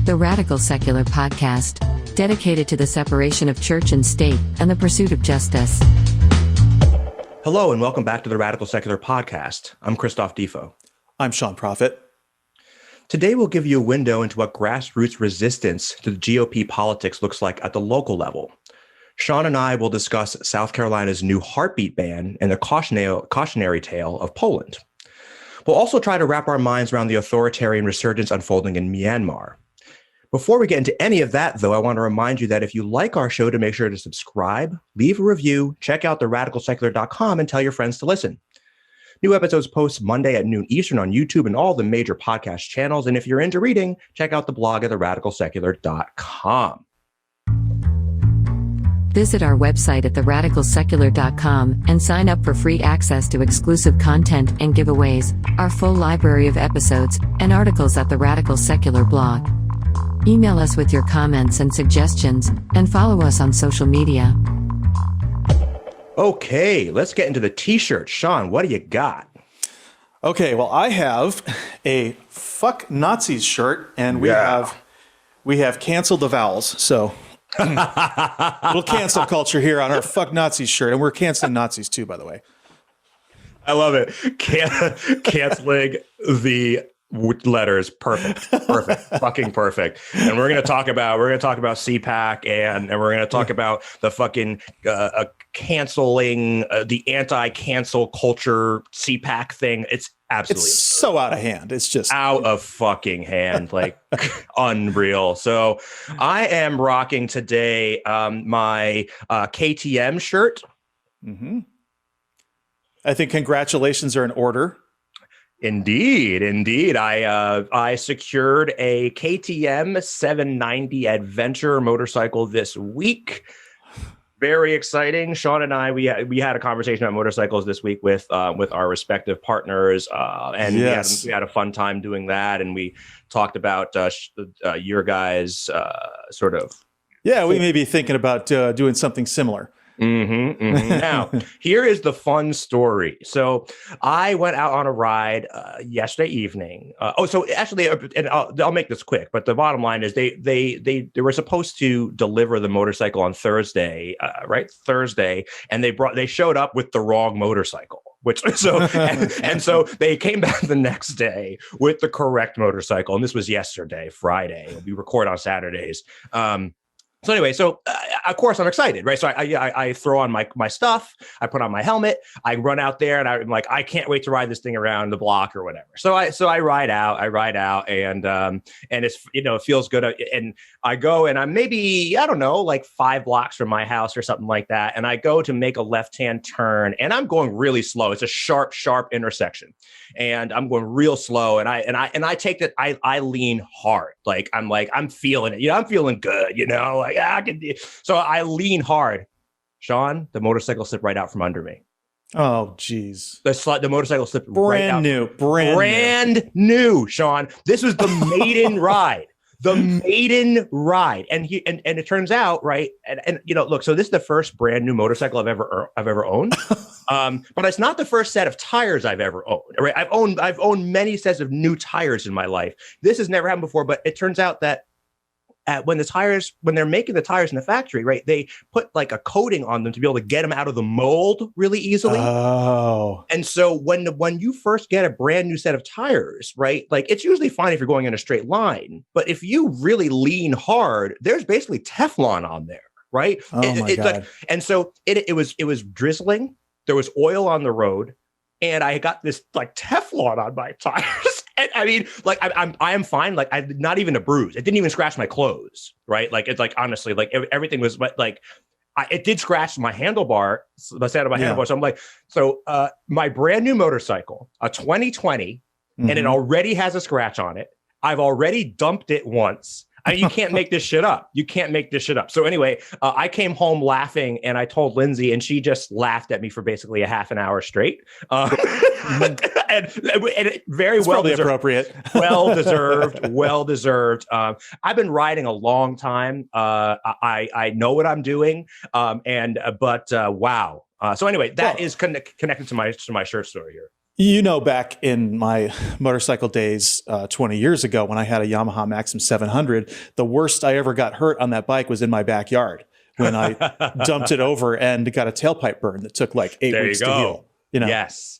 the Radical Secular Podcast, dedicated to the separation of church and state and the pursuit of justice. Hello, and welcome back to the Radical Secular Podcast. I'm Christophe Defoe. I'm Sean Prophet. Today, we'll give you a window into what grassroots resistance to the GOP politics looks like at the local level. Sean and I will discuss South Carolina's new heartbeat ban and the cautionary tale of Poland. We'll also try to wrap our minds around the authoritarian resurgence unfolding in Myanmar. Before we get into any of that, though, I want to remind you that if you like our show, to make sure to subscribe, leave a review, check out theradicalsecular.com, and tell your friends to listen. New episodes post Monday at noon Eastern on YouTube and all the major podcast channels. And if you're into reading, check out the blog at theradicalsecular.com. Visit our website at theradicalsecular.com and sign up for free access to exclusive content and giveaways, our full library of episodes, and articles at the Radical Secular blog. Email us with your comments and suggestions, and follow us on social media. Okay, let's get into the t-shirt. Sean, what do you got? Okay, well, I have a Fuck Nazis shirt, and we have canceled the vowels. So, little cancel culture here on our Fuck Nazis shirt, and we're canceling Nazis too, by the way. I love it. Canceling the letters. Perfect. Fucking perfect. And we're going to talk about CPAC and we're going to talk about the fucking canceling the anti-cancel culture CPAC thing. It's absolutely so out of hand. It's just out of fucking hand, like unreal. So I am rocking today my KTM shirt. Mm-hmm. I think congratulations are in order. Indeed. I secured a KTM 790 Adventure motorcycle this week. Very exciting. Sean and I, we had a conversation about motorcycles this week with our respective partners, and yes. we had a fun time doing that. And we talked about your guys' sort of. Yeah, we may be thinking about doing something similar. Now, here is the fun story. So I went out on a ride yesterday evening. So actually, and I'll make this quick, but the bottom line is they were supposed to deliver the motorcycle on Thursday, Thursday, and they showed up with the wrong motorcycle. And so they came back the next day with the correct motorcycle, and this was yesterday, Friday. We record on Saturdays. So anyway, of course I'm excited, right? So I throw on my stuff, I put on my helmet, I run out there, and I'm like, I can't wait to ride this thing around the block or whatever. So I ride out, and it's, it feels good. And I go, and I'm maybe, I don't know, like 5 blocks from my house or something like that. And I go to make a left-hand turn, and I'm going really slow. It's a sharp intersection, and I'm going real slow. And I take that, I lean hard, I'm feeling it, I'm feeling good, like I can. So I lean hard. Sean, the motorcycle slipped right out from under me. Oh, geez. The motorcycle slipped brand new, Sean. This was the maiden ride. The maiden ride. And it turns out, right, and look, so this is the first brand new motorcycle I've ever owned. But it's not the first set of tires I've ever owned. Right? I've owned many sets of new tires in my life. This has never happened before, but it turns out that when they're making the tires in the factory, right, they put like a coating on them to be able to get them out of the mold really easily. Oh. And so when you first get a brand new set of tires, right, like it's usually fine if you're going in a straight line. But if you really lean hard, there's basically Teflon on there, right? Oh my God. Like, and so it was drizzling. There was oil on the road, and I got this like Teflon on my tires. And I mean, like I am fine. Like I not even a bruise. It didn't even scratch my clothes, right? Like it's like honestly, like everything was, but like it did scratch my handlebar, the side of my handlebar. So I'm like, my brand new motorcycle, a 2020, and it already has a scratch on it. I've already dumped it once. You can't make this shit up. So anyway, I came home laughing, and I told Lindsay, and she just laughed at me for basically a half an hour straight. And it very well probably appropriate. Well deserved. I've been riding a long time. I know what I'm doing. But wow. So anyway, that is connected to my shirt story here. You know, back in my motorcycle days 20 years ago when I had a Yamaha Maxim 700, the worst I ever got hurt on that bike was in my backyard when I dumped it over and got a tailpipe burn that took like 8 weeks to heal. You know? Yes.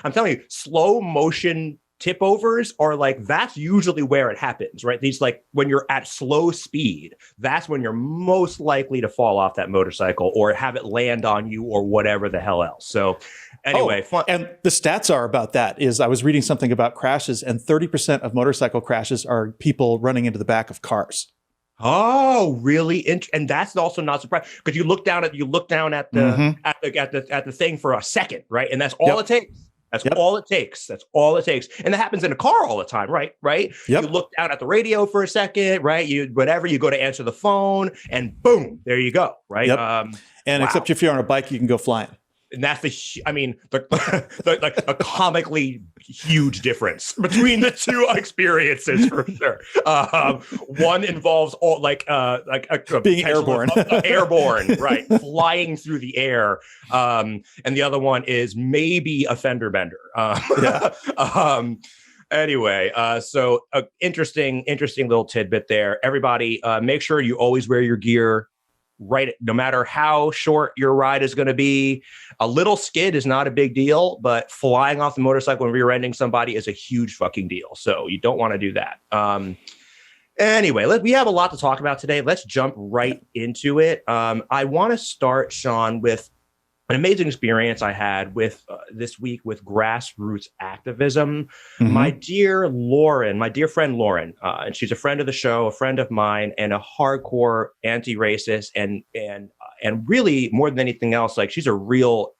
I'm telling you, slow motion tip overs are like, that's usually where it happens, right? These, like, when you're at slow speed, that's when you're most likely to fall off that motorcycle or have it land on you or whatever the hell else. So anyway, fun. And the stats are about that is I was reading something about crashes, and 30% of motorcycle crashes are people running into the back of cars. Oh, really? And that's also not surprising, because you look down at the at the thing for a second, right? And that's all it takes. That's all it takes. That's all it takes. And that happens in a car all the time, right? Yep. You look down at the radio for a second, right? You go to answer the phone, and boom, there you go, right? Yep. Except if you're on a bike, you can go flying. And that's the comically huge difference between the two experiences, for sure. One involves all being airborne, right, flying through the air, and the other one is maybe a fender bender. Anyway, so interesting little tidbit there. Everybody, make sure you always wear your gear. Right, no matter how short your ride is going to be. A little skid is not a big deal, but flying off the motorcycle and rear-ending somebody is a huge fucking deal. So you don't want to do that. Anyway, we have a lot to talk about today. Let's jump right into it. I want to start, Sean, with an amazing experience I had with this week with Grassroots Activism. Mm-hmm. My dear friend Lauren, and she's a friend of the show, a friend of mine, and a hardcore anti-racist, and really more than anything else, like, she's a real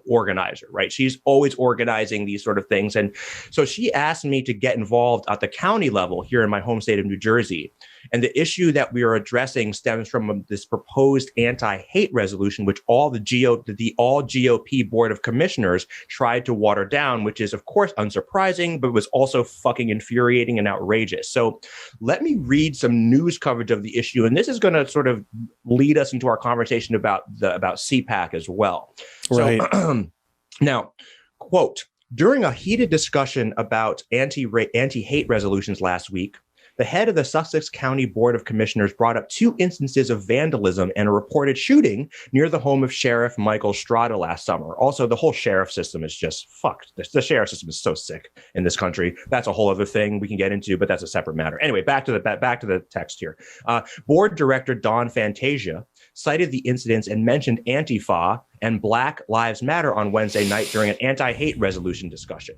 organizer, right? She's always organizing these sort of things. And so she asked me to get involved at the county level here in my home state of New Jersey. And the issue that we are addressing stems from this proposed anti-hate resolution, which all GOP Board of Commissioners tried to water down, which is, of course, unsurprising, but was also fucking infuriating and outrageous. So let me read some news coverage of the issue. And this is going to sort of lead us into our conversation about CPAC as well. Right. So, now, quote, during a heated discussion about anti-hate resolutions last week, the head of the Sussex County Board of Commissioners brought up 2 instances of vandalism and a reported shooting near the home of Sheriff Michael Strada last summer. Also, the whole sheriff system is just fucked. The sheriff system is so sick in this country. That's a whole other thing we can get into, but that's a separate matter. Anyway, back to the text here. Board Director Don Fantasia cited the incidents and mentioned Antifa and Black Lives Matter on Wednesday night during an anti-hate resolution discussion.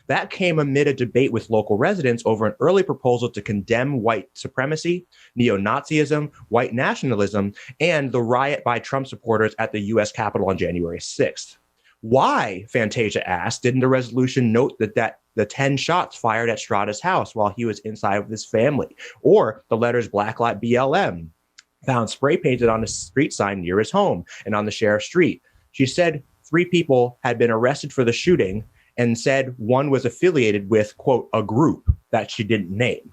That came amid a debate with local residents over an early proposal to condemn white supremacy, neo-Nazism, white nationalism, and the riot by Trump supporters at the U.S. Capitol on January 6th. Why, Fantasia asked, didn't the resolution note that the 10 shots fired at Strada's house while he was inside with his family, or the letters Blacklight BLM found spray painted on a street sign near his home and on the sheriff's street? She said 3 people had been arrested for the shooting and said one was affiliated with, quote, a group that she didn't name.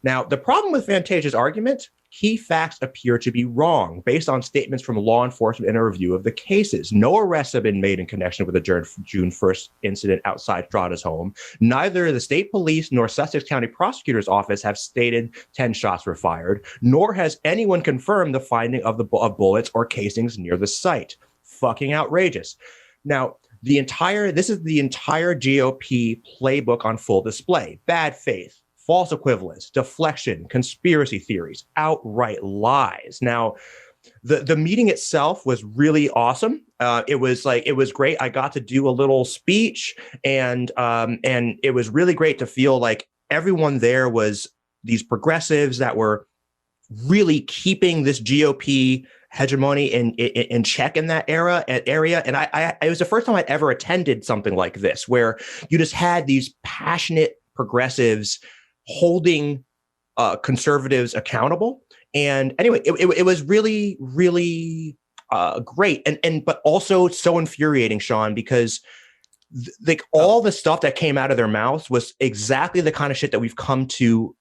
Now, the problem with Fantasia's argument, key facts appear to be wrong based on statements from law enforcement in a review of the cases. No arrests have been made in connection with the June 1st incident outside Strada's home. Neither the state police nor Sussex County Prosecutor's Office have stated 10 shots were fired, nor has anyone confirmed the finding of bullets or casings near the site. Fucking outrageous. Now, this is the entire GOP playbook on full display. Bad faith, false equivalence, deflection, conspiracy theories, outright lies. Now, the meeting itself was really awesome. It was great. I got to do a little speech, and it was really great to feel like everyone there was these progressives that were really keeping this GOP hegemony in check in that area. And it was the first time I'd ever attended something like this, where you just had these passionate progressives holding conservatives accountable. And anyway, it was really, really great. But also so infuriating, Sean, because all the stuff that came out of their mouths was exactly the kind of shit that we've come to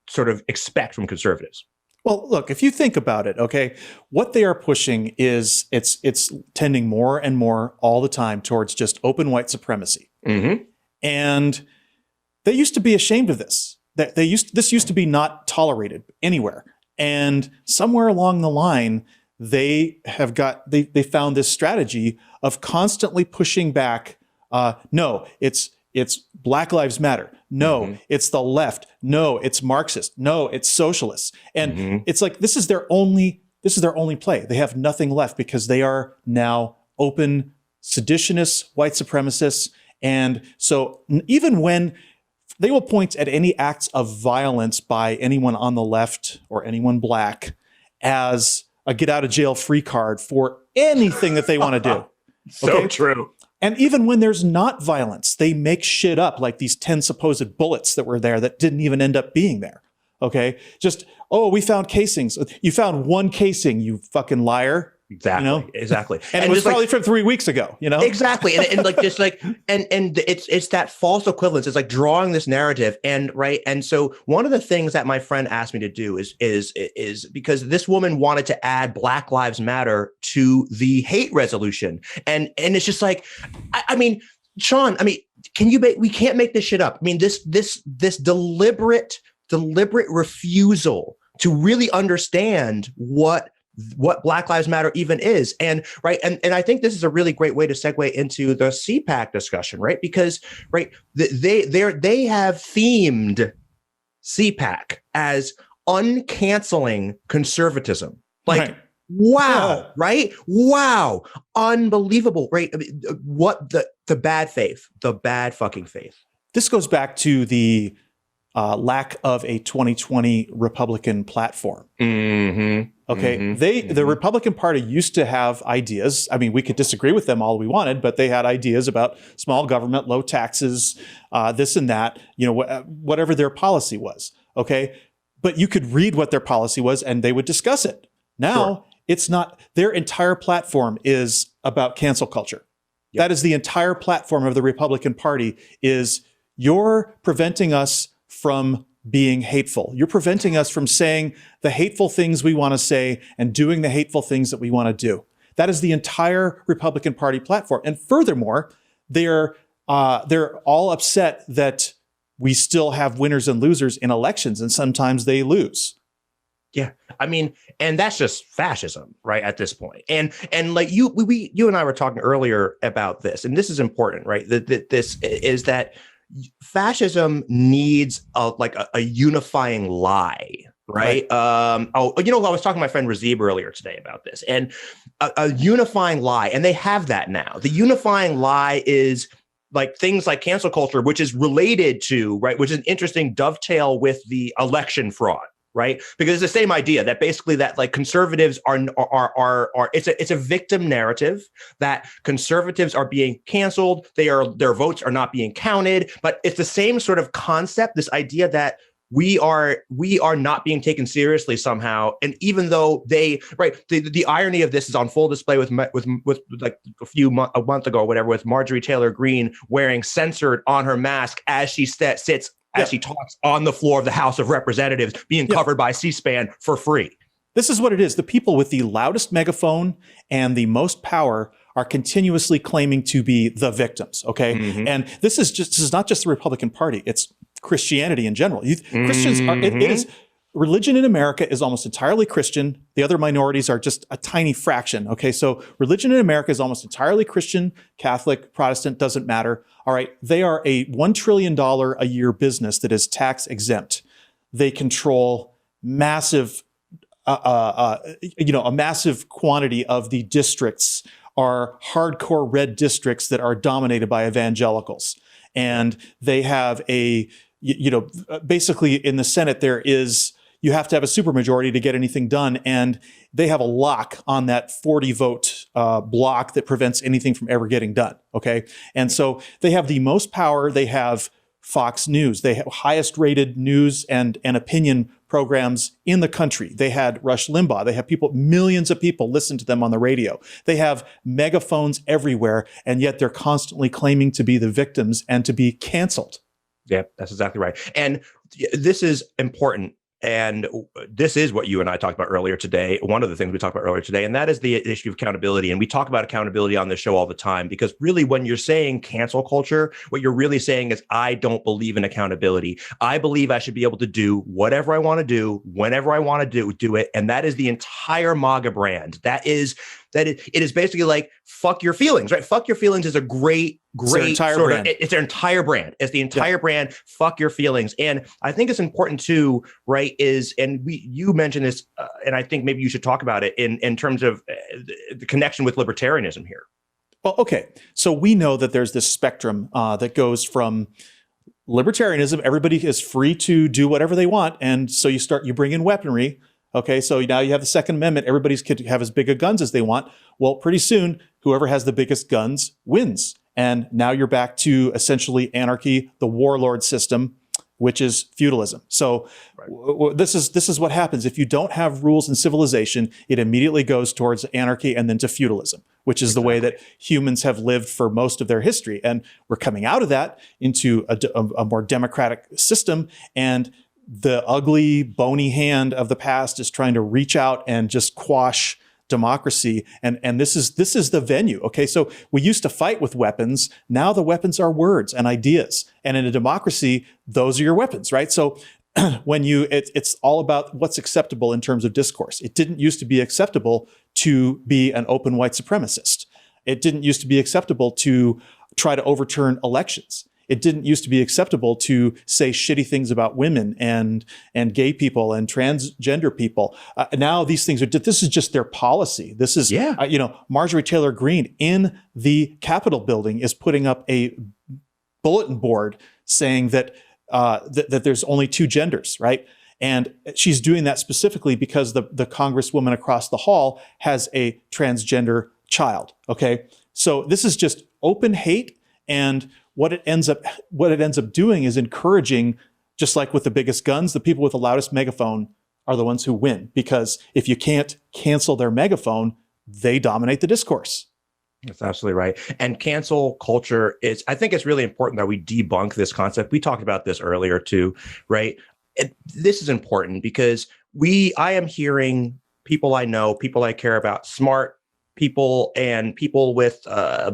sort of expect from conservatives. Well, look, if you think about it, okay, what they are pushing is it's tending more and more all the time towards just open white supremacy. Mm-hmm. And they used to be ashamed of this. This used to be not tolerated anywhere. And somewhere along the line, they found this strategy of constantly pushing back. No, it's Black Lives Matter. No, it's the left. No, it's Marxist. No, it's socialist. And it's like this is their only play. They have nothing left because they are now open seditionists, white supremacists. And so even when they will point at any acts of violence by anyone on the left or anyone Black as a get out of jail free card for anything that they want to do. So true. And even when there's not violence, they make shit up, like these 10 supposed bullets that were there that didn't even end up being there. Okay. Just, oh, we found casings. You found one casing, you fucking liar. Exactly. You know? Exactly. And it was probably from 3 weeks ago, you know? Exactly. And like just like and it's that false equivalence. It's like drawing this narrative and so one of the things that my friend asked me to do is because this woman wanted to add Black Lives Matter to the hate resolution. And it's just like I mean, Sean, I mean, we can't make this shit up. I mean, this deliberate refusal to really understand what Black Lives Matter even is. And I think this is a really great way to segue into the CPAC discussion, right? Because they have themed CPAC as uncanceling conservatism. Like, wow, right? Wow. Unbelievable, right? I mean, what the bad faith, the bad fucking faith. This goes back to the lack of a 2020 Republican platform. Okay, the Republican Party used to have ideas. I mean, we could disagree with them all we wanted, but they had ideas about small government, low taxes, this and that, you know, whatever their policy was. Okay, but you could read what their policy was and they would discuss it. Now, it's not. Their entire platform is about cancel culture. Yep. That is the entire platform of the Republican Party is you're preventing us from being hateful. You're preventing us from saying the hateful things we want to say and doing the hateful things that we want to do. That is the entire Republican Party platform. And furthermore, they're all upset that we still have winners and losers in elections, and sometimes they lose. Yeah, I mean, and that's just fascism, right? At this point, and like you and I were talking earlier about this, and this is important, right? This is that fascism needs a unifying lie, right? I was talking to my friend Razib earlier today about this, and a unifying lie, and they have that now. The unifying lie is like things like cancel culture, which is related to, right, which is an interesting dovetail with the election fraud. Right, because it's the same idea that basically that like conservatives are it's a victim narrative that conservatives are being canceled. Their votes are not being counted, but it's the same sort of concept. This idea that we are not being taken seriously somehow, and even though the irony of this is on full display with like a month ago or whatever, with Marjorie Taylor Greene wearing censored on her mask as she sits. As she talks on the floor of the House of Representatives, being covered by C-SPAN for free. This is what it is. The people with the loudest megaphone and the most power are continuously claiming to be the victims. Okay, and this is not just the Republican Party; it's Christianity in general. Christians are. It is. Religion in America is almost entirely Christian. The other minorities are just a tiny fraction. Okay, so religion in America is almost entirely Christian, Catholic, Protestant, doesn't matter. All right, they are a $1 trillion a year business that is tax exempt. They control massive, a massive quantity of the districts are hardcore red districts that are dominated by evangelicals. And they have basically in the Senate, you have to have a supermajority to get anything done. And they have a lock on that 40 vote block that prevents anything from ever getting done. Okay. And so they have the most power. They have Fox News. They have highest rated news and opinion programs in the country. They had Rush Limbaugh. They have millions of people listen to them on the radio. They have megaphones everywhere. And yet they're constantly claiming to be the victims and to be canceled. Yeah, that's exactly right. And this is important. And this is what you and I talked about earlier today. One of the things we talked about earlier today, and that is the issue of accountability. And we talk about accountability on this show all the time, because really when you're saying cancel culture, what you're really saying is, I don't believe in accountability. I believe I should be able to do whatever I want to do, whenever I want to do it. And that is the entire MAGA brand. It is basically like, fuck your feelings, right? Fuck your feelings is a great it's their entire brand. It's the entire brand. Fuck your feelings. And I think it's important too, right? You mentioned this, and I think maybe you should talk about it in terms of the connection with libertarianism here. Well, okay. So we know that there's this spectrum that goes from libertarianism. Everybody is free to do whatever they want. And so you bring in weaponry. Okay, so now you have the Second Amendment. Everybody's could have as big a guns as they want. Well, pretty soon, whoever has the biggest guns wins. And now you're back to essentially anarchy, the warlord system, which is feudalism. So this is what happens. If you don't have rules in civilization, it immediately goes towards anarchy and then to feudalism, which is the way that humans have lived for most of their history. And we're coming out of that into a more democratic system. And the ugly, bony hand of the past is trying to reach out and just quash democracy. And this is the venue. Okay, so we used to fight with weapons. Now the weapons are words and ideas. And in a democracy, those are your weapons, right? So it's all about what's acceptable in terms of discourse. It didn't used to be acceptable to be an open white supremacist. It didn't used to be acceptable to try to overturn elections. It didn't used to be acceptable to say shitty things about women and gay people and transgender people. Now these things this is just their policy. This is, Marjorie Taylor Greene in the Capitol building is putting up a bulletin board saying that there's only two genders, right? And she's doing that specifically because the congresswoman across the hall has a transgender child. Okay, so this is just open hate, and what it ends up doing is encouraging, just like with the biggest guns, the people with the loudest megaphone are the ones who win, because if you can't cancel their megaphone, they dominate the discourse. That's absolutely right. And cancel culture I think it's really important that we debunk this concept. We talked about this earlier too, right? This is important because I am hearing people I know, people I care about, smart people and people with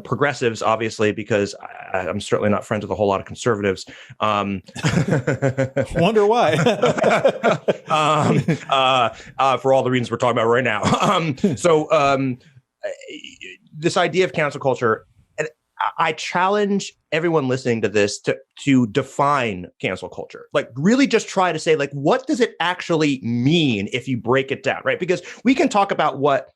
progressives, obviously, because I'm certainly not friends with a whole lot of conservatives. Wonder why. For all the reasons we're talking about right now. This idea of cancel culture, I challenge everyone listening to this to define cancel culture. Like, really just try to say, like, what does it actually mean if you break it down, right? Because we can talk about what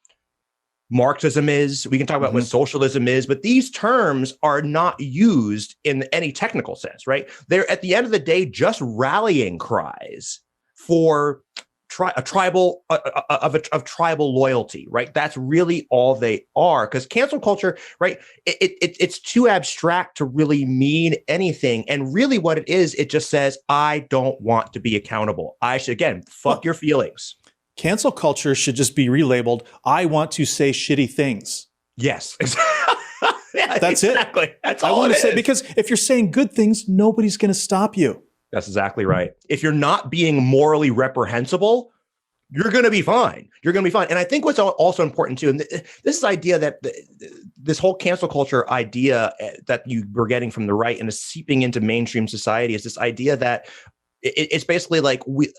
Marxism is, we can talk about what socialism is, but these terms are not used in any technical sense, right? They're at the end of the day just rallying cries for tribal loyalty, right? That's really all they are. Because cancel culture, right? It's too abstract to really mean anything. And really, what it is, it just says, I don't want to be accountable. I should, again, fuck your feelings. Cancel culture should just be relabeled, I want to say shitty things. Yes. Yeah, that's exactly it. That's all I want to say, because if you're saying good things, nobody's going to stop you. That's exactly right. If you're not being morally reprehensible, you're going to be fine. You're going to be fine. And I think what's also important too, and this is idea that this whole cancel culture idea that you were getting from the right and is seeping into mainstream society is this idea that it's basically like we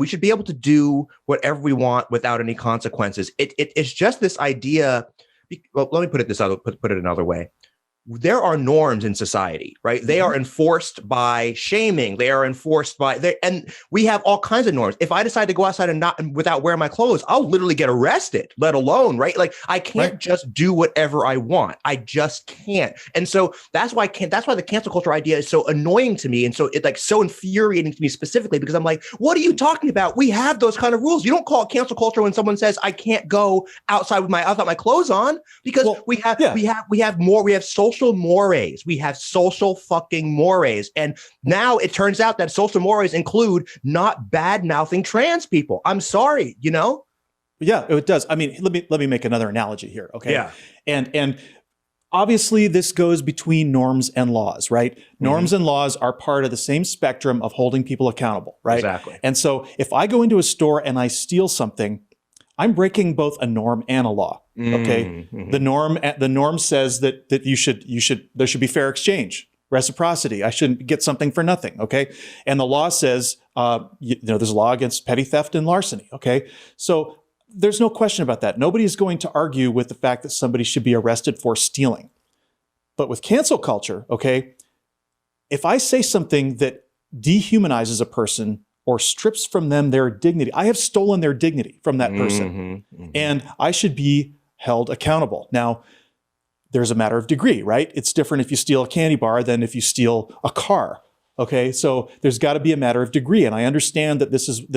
should be able to do whatever we want without any consequences. It's just this idea. Well, let me put it another way. There are norms in society, right? They are enforced by shaming. They are enforced and we have all kinds of norms. If I decide to go outside and without wearing my clothes, I'll literally get arrested, let alone, right? Like, I can't just do whatever I want. I just can't. And so that's why the cancel culture idea is so annoying to me. And so it's like so infuriating to me specifically, because I'm like, what are you talking about? We have those kind of rules. You don't call it cancel culture when someone says I can't go outside without my clothes on, because we have social mores. We have social fucking mores. And now it turns out that social mores include not bad-mouthing trans people. I'm sorry, Yeah, it does. I mean, let me make another analogy here. Okay. Yeah. And obviously this goes between norms and laws, right? Norms and laws are part of the same spectrum of holding people accountable, right? Exactly. And so if I go into a store and I steal something, I'm breaking both a norm and a law. Okay. The norm says that there should be fair exchange, reciprocity. I shouldn't get something for nothing. Okay. And the law says, there's a law against petty theft and larceny. Okay. So there's no question about that. Nobody is going to argue with the fact that somebody should be arrested for stealing. But with cancel culture, okay, if I say something that dehumanizes a person or strips from them their dignity, I have stolen their dignity from that person, and I should be held accountable. Now, there's a matter of degree, right? It's different if you steal a candy bar than if you steal a car. Okay, so there's got to be a matter of degree, and I understand that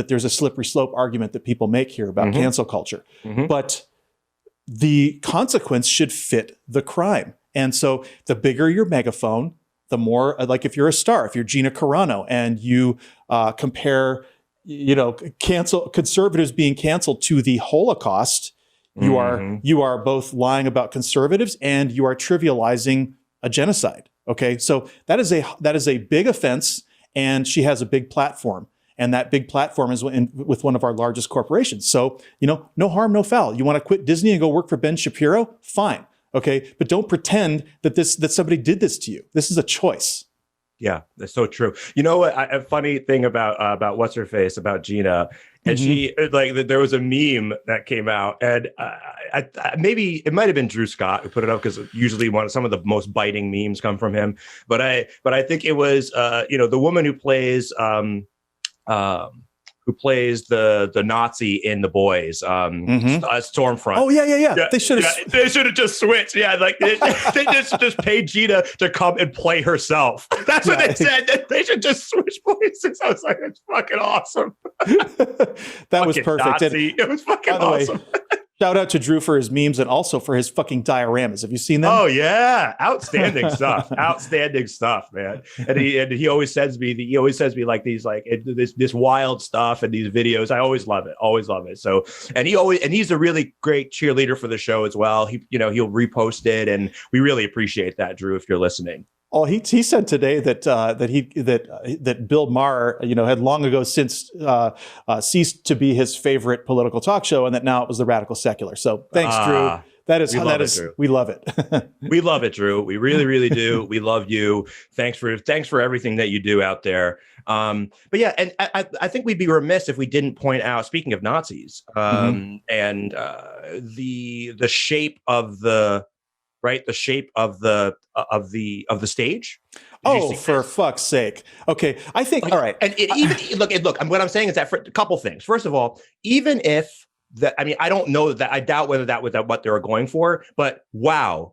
there's a slippery slope argument that people make here about cancel culture, but the consequence should fit the crime. And so the bigger your megaphone, the more, like if you're a star, if you're Gina Carano and you compare, conservatives being canceled to the Holocaust, you are both lying about conservatives and you are trivializing a genocide. Okay, so that is a big offense, and she has a big platform, and that big platform is with one of our largest corporations. So no harm, no foul. You want to quit Disney and go work for Ben Shapiro? Fine. Okay, but don't pretend that somebody did this to you. This is a choice. Yeah, that's so true. You know what? A funny thing about what's her face, about Gina, and she, like, there was a meme that came out, and maybe it might have been Drew Scott who put it up, because usually some of the most biting memes come from him. But I think it was the woman who plays the Nazi in The Boys, Stormfront. Oh yeah. They should have just switched. Yeah, like they just paid Gina to come and play herself. That's what they said. They should just switch voices. I was like, it's fucking awesome. That was perfect. It was fucking awesome. Shout out to Drew for his memes and also for his fucking dioramas. Have you seen them? Oh yeah, outstanding stuff. Outstanding stuff, man. And he always sends me like these, like this wild stuff and these videos. I always love it. Always love it. So he's a really great cheerleader for the show as well. He'll repost it, and we really appreciate that, Drew, if you're listening. Oh, he said today that Bill Maher, had long ago since ceased to be his favorite political talk show, and that now it was the Radical Secular. So thanks, Drew. We love it. We love it, Drew. We really, really do. We love you. Thanks for everything that you do out there. But yeah, and I think we'd be remiss if we didn't point out, speaking of Nazis, and the shape of the. Right, the shape of the stage. Oh, for fuck's sake! Okay, I think all right. And look. What I'm saying is that for a couple things. First of all, even if I don't know that. I doubt whether that was what they were going for. But wow,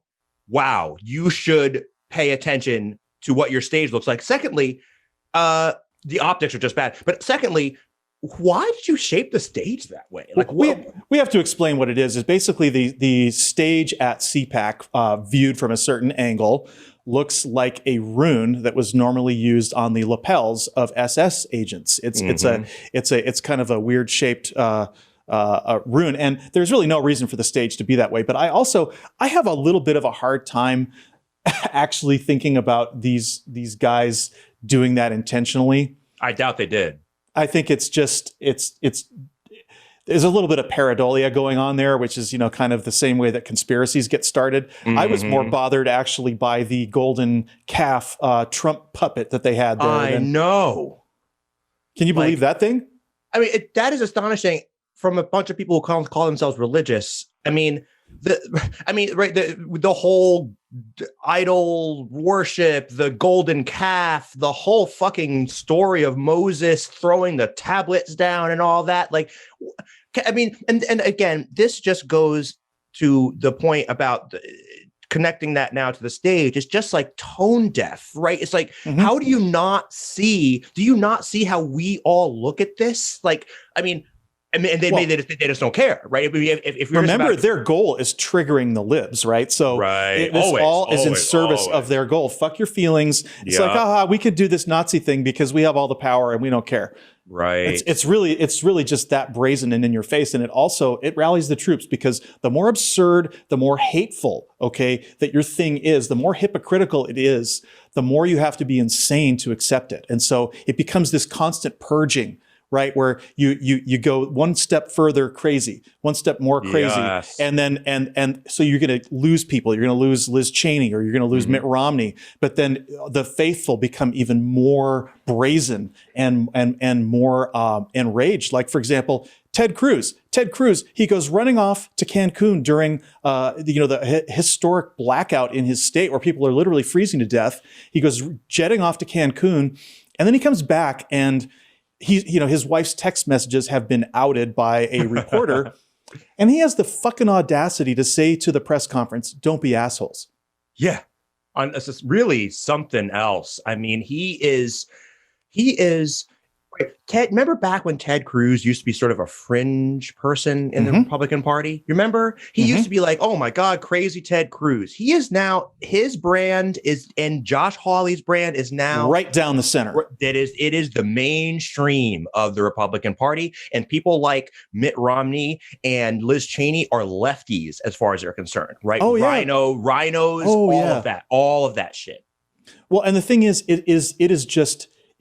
you should pay attention to what your stage looks like. Secondly, the optics are just bad. But secondly, why did you shape the stage that way? Like, we have to explain what it is. It's basically the stage at CPAC, viewed from a certain angle, looks like a rune that was normally used on the lapels of SS agents. It's kind of a weird shaped rune, and there's really no reason for the stage to be that way. But I have a little bit of a hard time actually thinking about these guys doing that intentionally. I doubt they did. I think it's just there's a little bit of pareidolia going on there, which is kind of the same way that conspiracies get started. I was more bothered actually by the golden calf Trump puppet that they had there. I know. Can you believe that thing? I mean, that is astonishing from a bunch of people who call themselves religious. The whole idol worship, the golden calf, the whole fucking story of Moses throwing the tablets down and all that. Like, I mean, and again, this just goes to the point about connecting that now to the stage. It's just like tone deaf, right? It's like, how do you not see how we all look at this? Like, I mean, I mean, and they just don't care, right? If remember, their goal is triggering the libs, right? So this all is in service of their goal. Fuck your feelings. It's like, we could do this Nazi thing because we have all the power and we don't care. Right. It's really just that brazen and in your face. And it rallies the troops, because the more absurd, the more hateful, that your thing is, the more hypocritical it is, the more you have to be insane to accept it. And so it becomes this constant purging, right? Where you go one step further crazy, one step more crazy. Yes. And so you're going to lose people. You're going to lose Liz Cheney, or you're going to lose Mitt Romney. But then the faithful become even more brazen and more enraged. Like, for example, Ted Cruz, he goes running off to Cancun during, the historic blackout in his state where people are literally freezing to death. He goes jetting off to Cancun, and then he comes back, and his wife's text messages have been outed by a reporter, and he has the fucking audacity to say to the press conference, "Don't be assholes." Yeah, this is really something else. I mean, he is. Ted, remember back when Ted Cruz used to be sort of a fringe person in the Republican Party? You remember? He used to be like, oh my God, crazy Ted Cruz. He is now, his brand is, and Josh Hawley's brand is now right down the center. It is the mainstream of the Republican Party. And people like Mitt Romney and Liz Cheney are lefties as far as they're concerned, right? Oh, yeah. Rhinos, all of that shit. Well, and the thing is, it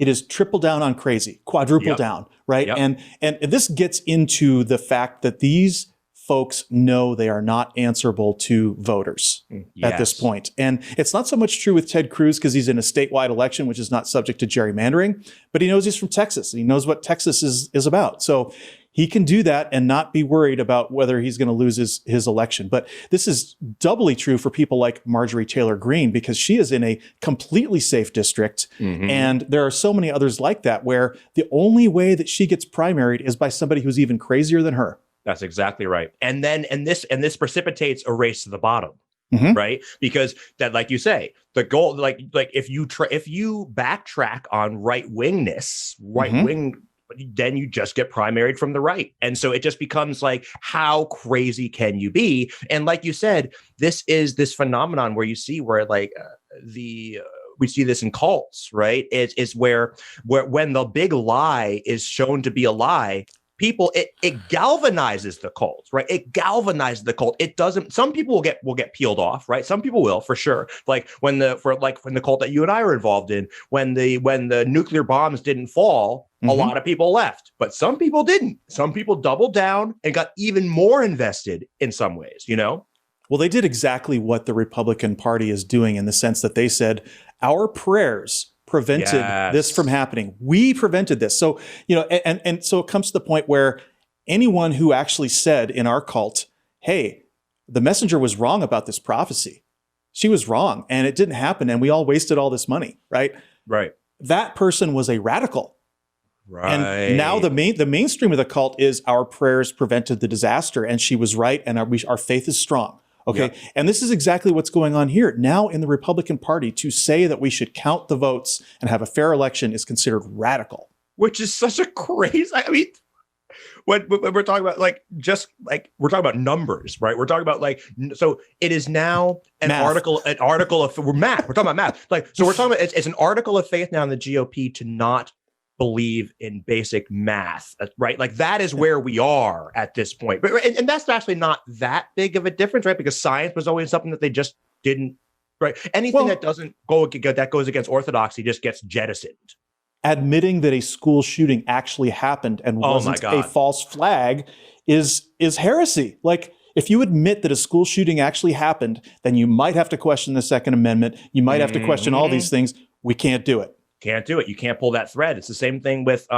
is triple down on crazy, quadruple down, right? Yep. And this gets into the fact that these folks know they are not answerable to voters at this point. And it's not so much true with Ted Cruz because he's in a statewide election, which is not subject to gerrymandering, but he knows he's from Texas, and he knows what Texas is about. So he can do that and not be worried about whether he's going to lose his election. But this is doubly true for people like Marjorie Taylor Greene, because she is in a completely safe district. And there are so many others like that, where the only way that she gets primaried is by somebody who's even crazier than her. That's exactly right. And this precipitates a race to the bottom. Right? Because that, like you say, the goal, like if you backtrack on right-wingness, then you just get primaried from the right. And so it just becomes like, how crazy can you be? And like you said, this is this phenomenon where you see where we see this in cults, right? Is where when the big lie is shown to be a lie, people, it galvanizes the cult, right? It galvanizes the cult. It doesn't. Some people will get peeled off, right? Some people will, for sure. Like when the cult that you and I were involved in, when the nuclear bombs didn't fall, a lot of people left, but some people didn't. Some people doubled down and got even more invested in some ways, Well, they did exactly what the Republican Party is doing, in the sense that they said, our prayers prevented this from happening. We prevented this. So, and so it comes to the point where anyone who actually said in our cult, hey, the messenger was wrong about this prophecy. She was wrong and it didn't happen, and we all wasted all this money, right? Right. That person was a radical. Right. And now the mainstream of the cult is our prayers prevented the disaster, and she was right, and our faith is strong. Okay. Yeah. And this is exactly what's going on here. Now in the Republican Party, to say that we should count the votes and have a fair election is considered radical. Which is such a crazy, I mean, when we're talking about we're talking about numbers, right? We're talking about so it is now an article of, we're talking about math. So we're talking about, it's an article of faith now in the GOP to not believe in basic math, right? Like that is where we are at this point. But and that's actually not that big of a difference, right? Because science was always something that they just didn't, right? Anything that goes against orthodoxy just gets jettisoned. Admitting that a school shooting actually happened and wasn't a false flag is heresy. Like, if you admit that a school shooting actually happened, then you might have to question the Second Amendment. You might have to question all these things. We can't do it. Can't do it. You can't pull that thread. It's the same thing with,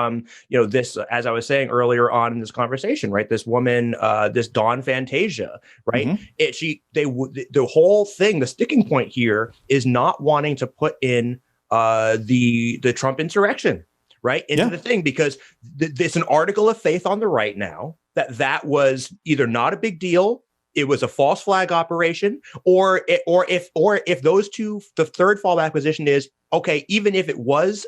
this, as I was saying earlier on in this conversation, right? This woman, this Dawn Fantasia, right? The whole thing, the sticking point here is not wanting to put in the Trump insurrection, right? Into the thing, because it's an article of faith on the right now that was either not a big deal, it was a false flag operation, or if those two, the third fallback position is, okay, even if it was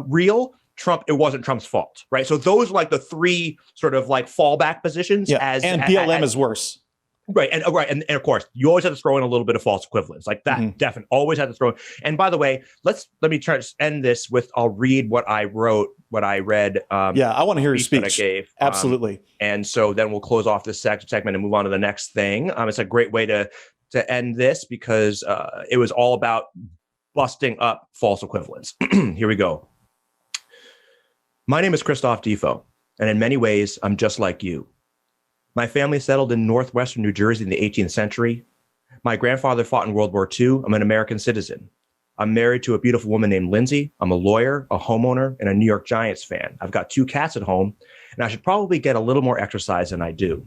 real, Trump, it wasn't Trump's fault, right? So those are like the three sort of like fallback positions. Yeah, and BLM is worse. Right. And of course, you always have to throw in a little bit of false equivalence like that. Definitely always have to throw in. And by the way, let me try to end this with, I'll read what I wrote, what I read. I want to hear your speech. I gave. Absolutely. And so then we'll close off this segment and move on to the next thing. It's a great way to end this because it was all about busting up false equivalence. Here we go. My name is Christophe Defoe, and in many ways, I'm just like you. My family settled in northwestern New Jersey in the 18th century. My grandfather fought in World War II. I'm an American citizen. I'm married to a beautiful woman named Lindsay. I'm a lawyer, a homeowner, and a New York Giants fan. I've got 2 cats at home, and I should probably get a little more exercise than I do.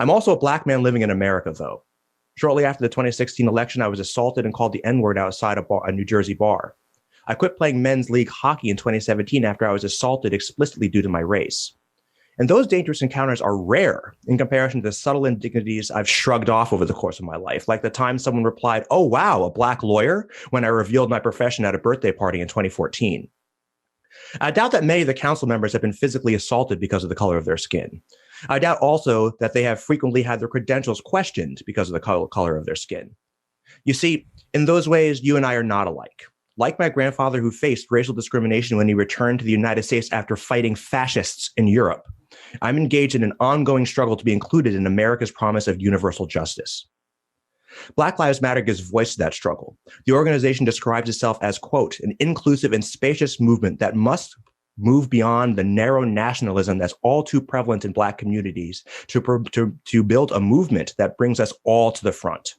I'm also a black man living in America, though. Shortly after the 2016 election, I was assaulted and called the N-word outside a New Jersey bar. I quit playing men's league hockey in 2017 after I was assaulted explicitly due to my race. And those dangerous encounters are rare in comparison to the subtle indignities I've shrugged off over the course of my life, like the time someone replied, "Oh, wow, a black lawyer," when I revealed my profession at a birthday party in 2014. I doubt that many of the council members have been physically assaulted because of the color of their skin. I doubt also that they have frequently had their credentials questioned because of the color of their skin. You see, in those ways, you and I are not alike. Like my grandfather who faced racial discrimination when he returned to the United States after fighting fascists in Europe, I'm engaged in an ongoing struggle to be included in America's promise of universal justice. Black Lives Matter gives voice to that struggle. The organization describes itself as, quote, an inclusive and spacious movement that must move beyond the narrow nationalism that's all too prevalent in Black communities to build a movement that brings us all to the front.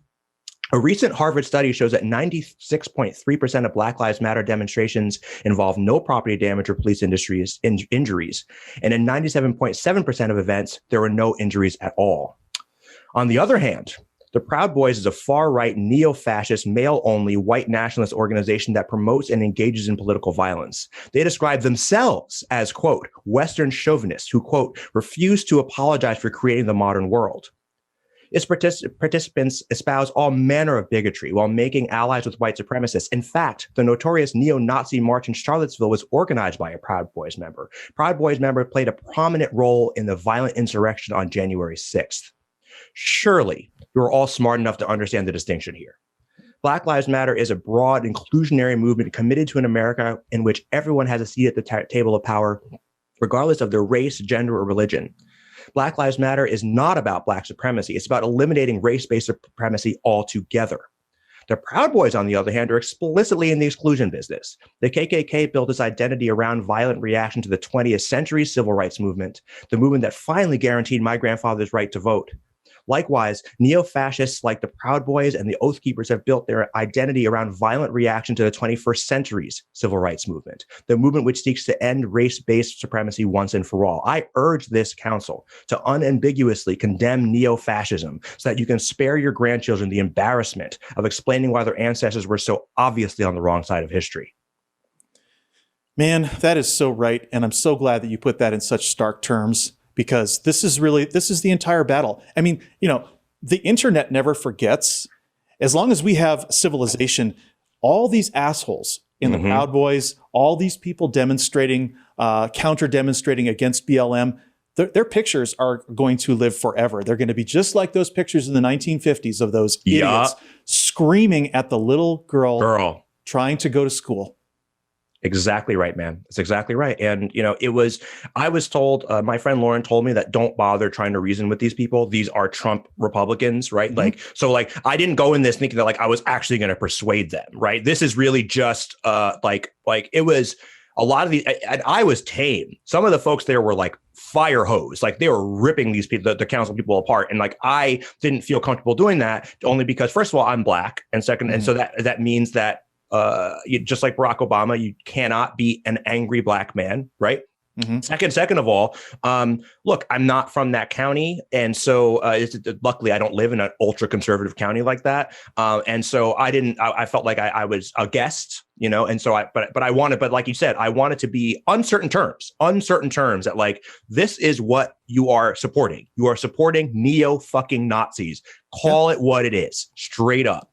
A recent Harvard study shows that 96.3% of Black Lives Matter demonstrations involve no property damage or police injuries, and in 97.7% of events, there were no injuries at all. On the other hand, the Proud Boys is a far-right, neo-fascist, male-only, white nationalist organization that promotes and engages in political violence. They describe themselves as, quote, Western chauvinists who, quote, refuse to apologize for creating the modern world. Its participants espouse all manner of bigotry while making allies with white supremacists. In fact, the notorious neo-Nazi march in Charlottesville was organized by a Proud Boys member. Proud Boys member played a prominent role in the violent insurrection on January 6th. Surely, you're all smart enough to understand the distinction here. Black Lives Matter is a broad, inclusionary movement committed to an America in which everyone has a seat at the table of power, regardless of their race, gender, or religion. Black Lives Matter is not about Black supremacy. It's about eliminating race-based supremacy altogether. The Proud Boys, on the other hand, are explicitly in the exclusion business. The KKK built its identity around violent reaction to the 20th century civil rights movement, the movement that finally guaranteed my grandfather's right to vote. Likewise, neo-fascists like the Proud Boys and the Oath Keepers have built their identity around violent reaction to the 21st century's civil rights movement, the movement which seeks to end race-based supremacy once and for all. I urge this council to unambiguously condemn neo-fascism so that you can spare your grandchildren the embarrassment of explaining why their ancestors were so obviously on the wrong side of history. Man, that is so right. And I'm so glad that you put that in such stark terms. Because this is the entire battle. I mean, the internet never forgets. As long as we have civilization, all these assholes in the Proud Boys, all these people demonstrating, counter-demonstrating against BLM, their pictures are going to live forever. They're going to be just like those pictures in the 1950s of those idiots screaming at the little girl trying to go to school. Exactly right, man. It's exactly right. And, I was told, my friend Lauren told me that don't bother trying to reason with these people. These are Trump Republicans, right? I didn't go in this thinking that I was actually going to persuade them, right? This is really just it was a lot of and I was tame. Some of the folks there were like fire hose, like they were ripping these people, the council people apart. And I didn't feel comfortable doing that only because, first of all, I'm Black. And second, and so that means that just like Barack Obama, you cannot be an angry Black man, right? Second of all, look, I'm not from that county. And so luckily I don't live in an ultra conservative county like that. And so I felt like I was a guest, and so but like you said, I wanted to be uncertain terms that this is what you are supporting. You are supporting neo fucking Nazis. Call it what it is. Straight up.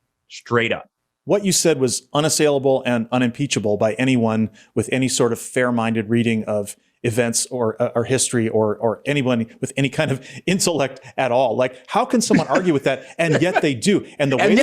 what you said was unassailable and unimpeachable by anyone with any sort of fair-minded reading of events or history or anyone with any kind of intellect at all. Like, how can someone argue with that? And yet they do. And the way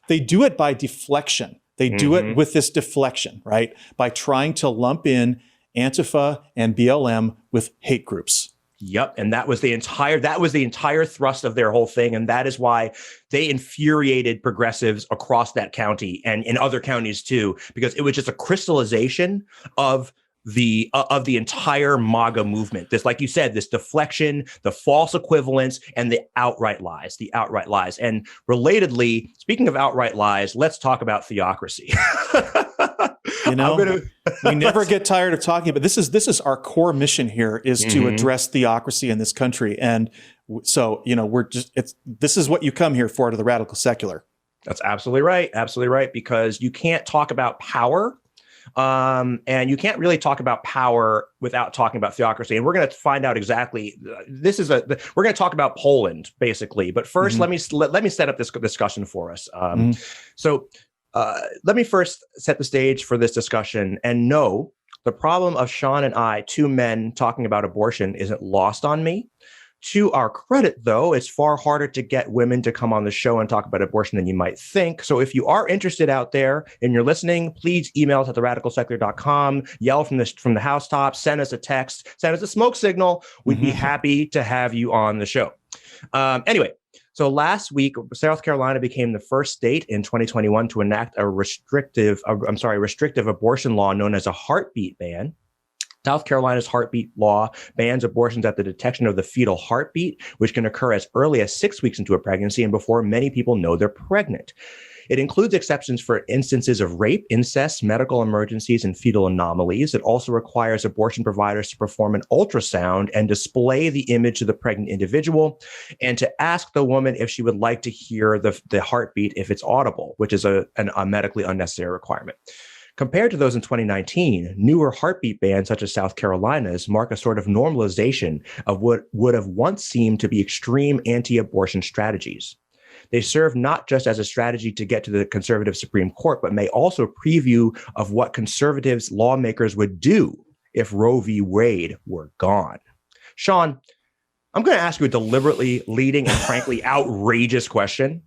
they do it by deflection. They do it with this deflection, right? By trying to lump in Antifa and BLM with hate groups. Yep. And that was the entire thrust of their whole thing. And that is why they infuriated progressives across that county and in other counties too, because it was just a crystallization of the entire MAGA movement. This, like you said, this deflection, the false equivalence, and the outright lies. And relatedly, speaking of outright lies, let's talk about theocracy. You know, we never get tired of talking about this. Is our core mission here is to address theocracy in this country. And so, you know, this is what you come here for, to the radical secular. That's absolutely right. Absolutely right. Because you can't talk about power. And you can't really talk about power without talking about theocracy. And we're going to find out exactly. We're going to talk about Poland, basically. But first, let me set up this discussion for us. So let me first set the stage for this discussion. And no, the problem of Sean and I, two men talking about abortion, isn't lost on me. To our credit, though, it's far harder to get women to come on the show and talk about abortion than you might think. So if you are interested out there and you're listening, please email us at theradicalsecular.com, yell from the housetop, send us a text, send us a smoke signal. We'd be happy to have you on the show. Anyway, so last week, South Carolina became the first state in 2021 to enact a restrictive abortion law known as a heartbeat ban. South Carolina's heartbeat law bans abortions at the detection of the fetal heartbeat, which can occur as early as 6 weeks into a pregnancy and before many people know they're pregnant. It includes exceptions for instances of rape, incest, medical emergencies, and fetal anomalies. It also requires abortion providers to perform an ultrasound and display the image of the pregnant individual, and to ask the woman if she would like to hear the heartbeat if it's audible, which is a medically unnecessary requirement. Compared to those in 2019, newer heartbeat bans, such as South Carolina's, mark a sort of normalization of what would have once seemed to be extreme anti-abortion strategies. They serve not just as a strategy to get to the conservative Supreme Court, but may also preview of what conservatives lawmakers would do if Roe v. Wade were gone. Sean, I'm going to ask you a deliberately leading and frankly outrageous question.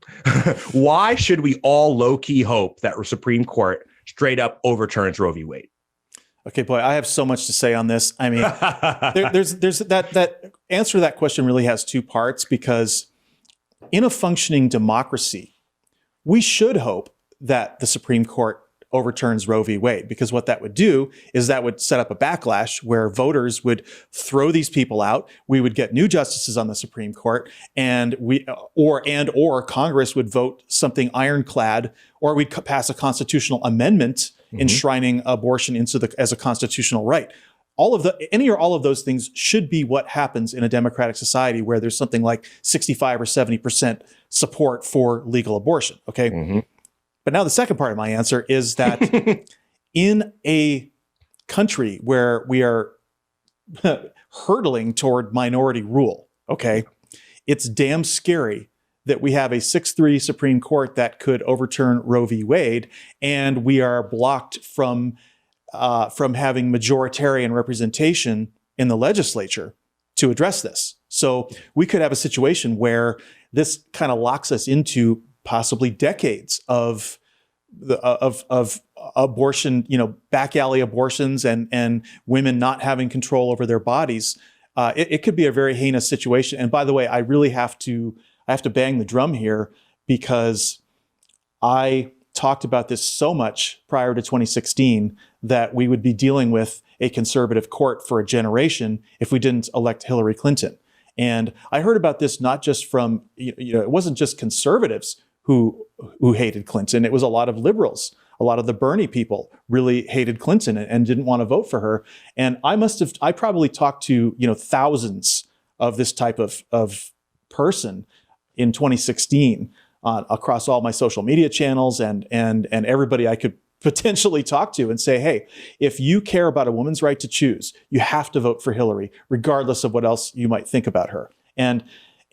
Why should we all low-key hope that the Supreme Court straight up overturns Roe v. Wade? Okay, boy, I have so much to say on this. I mean, there's that answer to that question really has two parts, because in a functioning democracy, we should hope that the Supreme Court overturns Roe v. Wade, because what that would do is that would set up a backlash where voters would throw these people out. We would get new justices on the Supreme Court, and or Congress would vote something ironclad, or we'd pass a constitutional amendment enshrining abortion as a constitutional right. Any or all of those things should be what happens in a democratic society where there's something like 65 or 70% support for legal abortion. Okay. But now the second part of my answer is that in a country where we are hurtling toward minority rule, okay, it's damn scary that we have a 6-3 Supreme Court that could overturn Roe v. Wade, and we are blocked from having majoritarian representation in the legislature to address this. So we could have a situation where this kind of locks us into possibly decades of abortion, back alley abortions and women not having control over their bodies. It could be a very heinous situation. And by the way, I really have to bang the drum here, because I talked about this so much prior to 2016 that we would be dealing with a conservative court for a generation if we didn't elect Hillary Clinton. And I heard about this not just from, it wasn't just conservatives who hated Clinton. It was a lot of liberals. A lot of the Bernie people really hated Clinton and didn't want to vote for her. And I probably talked to, thousands of this type of person in 2016 across all my social media channels and everybody I could potentially talk to and say, hey, if you care about a woman's right to choose, you have to vote for Hillary, regardless of what else you might think about her. And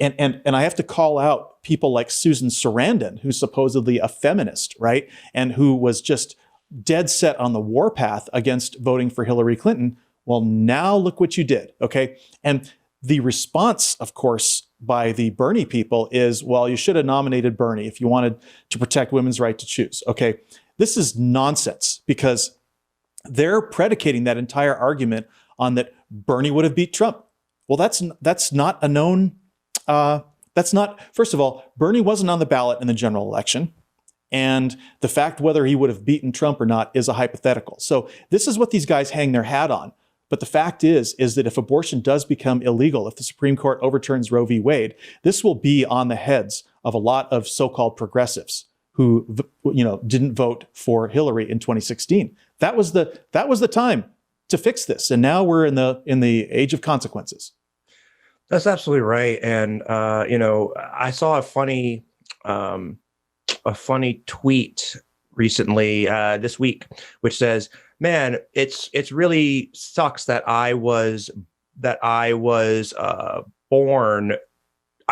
And I have to call out people like Susan Sarandon, who's supposedly a feminist, right? And who was just dead set on the warpath against voting for Hillary Clinton. Well, now look what you did, okay? And the response, of course, by the Bernie people is, well, you should have nominated Bernie if you wanted to protect women's right to choose, okay? This is nonsense because they're predicating that entire argument on that Bernie would have beat Trump. Well, that's not a known, first of all, Bernie wasn't on the ballot in the general election. And the fact whether he would have beaten Trump or not is a hypothetical. So this is what these guys hang their hat on. But the fact is that if abortion does become illegal, if the Supreme Court overturns Roe v. Wade, this will be on the heads of a lot of so-called progressives who, didn't vote for Hillary in 2016. That was the time to fix this, and now we're in the age of consequences. That's absolutely right. And I saw a funny tweet recently this week, which says, "Man, it's really sucks that I was born,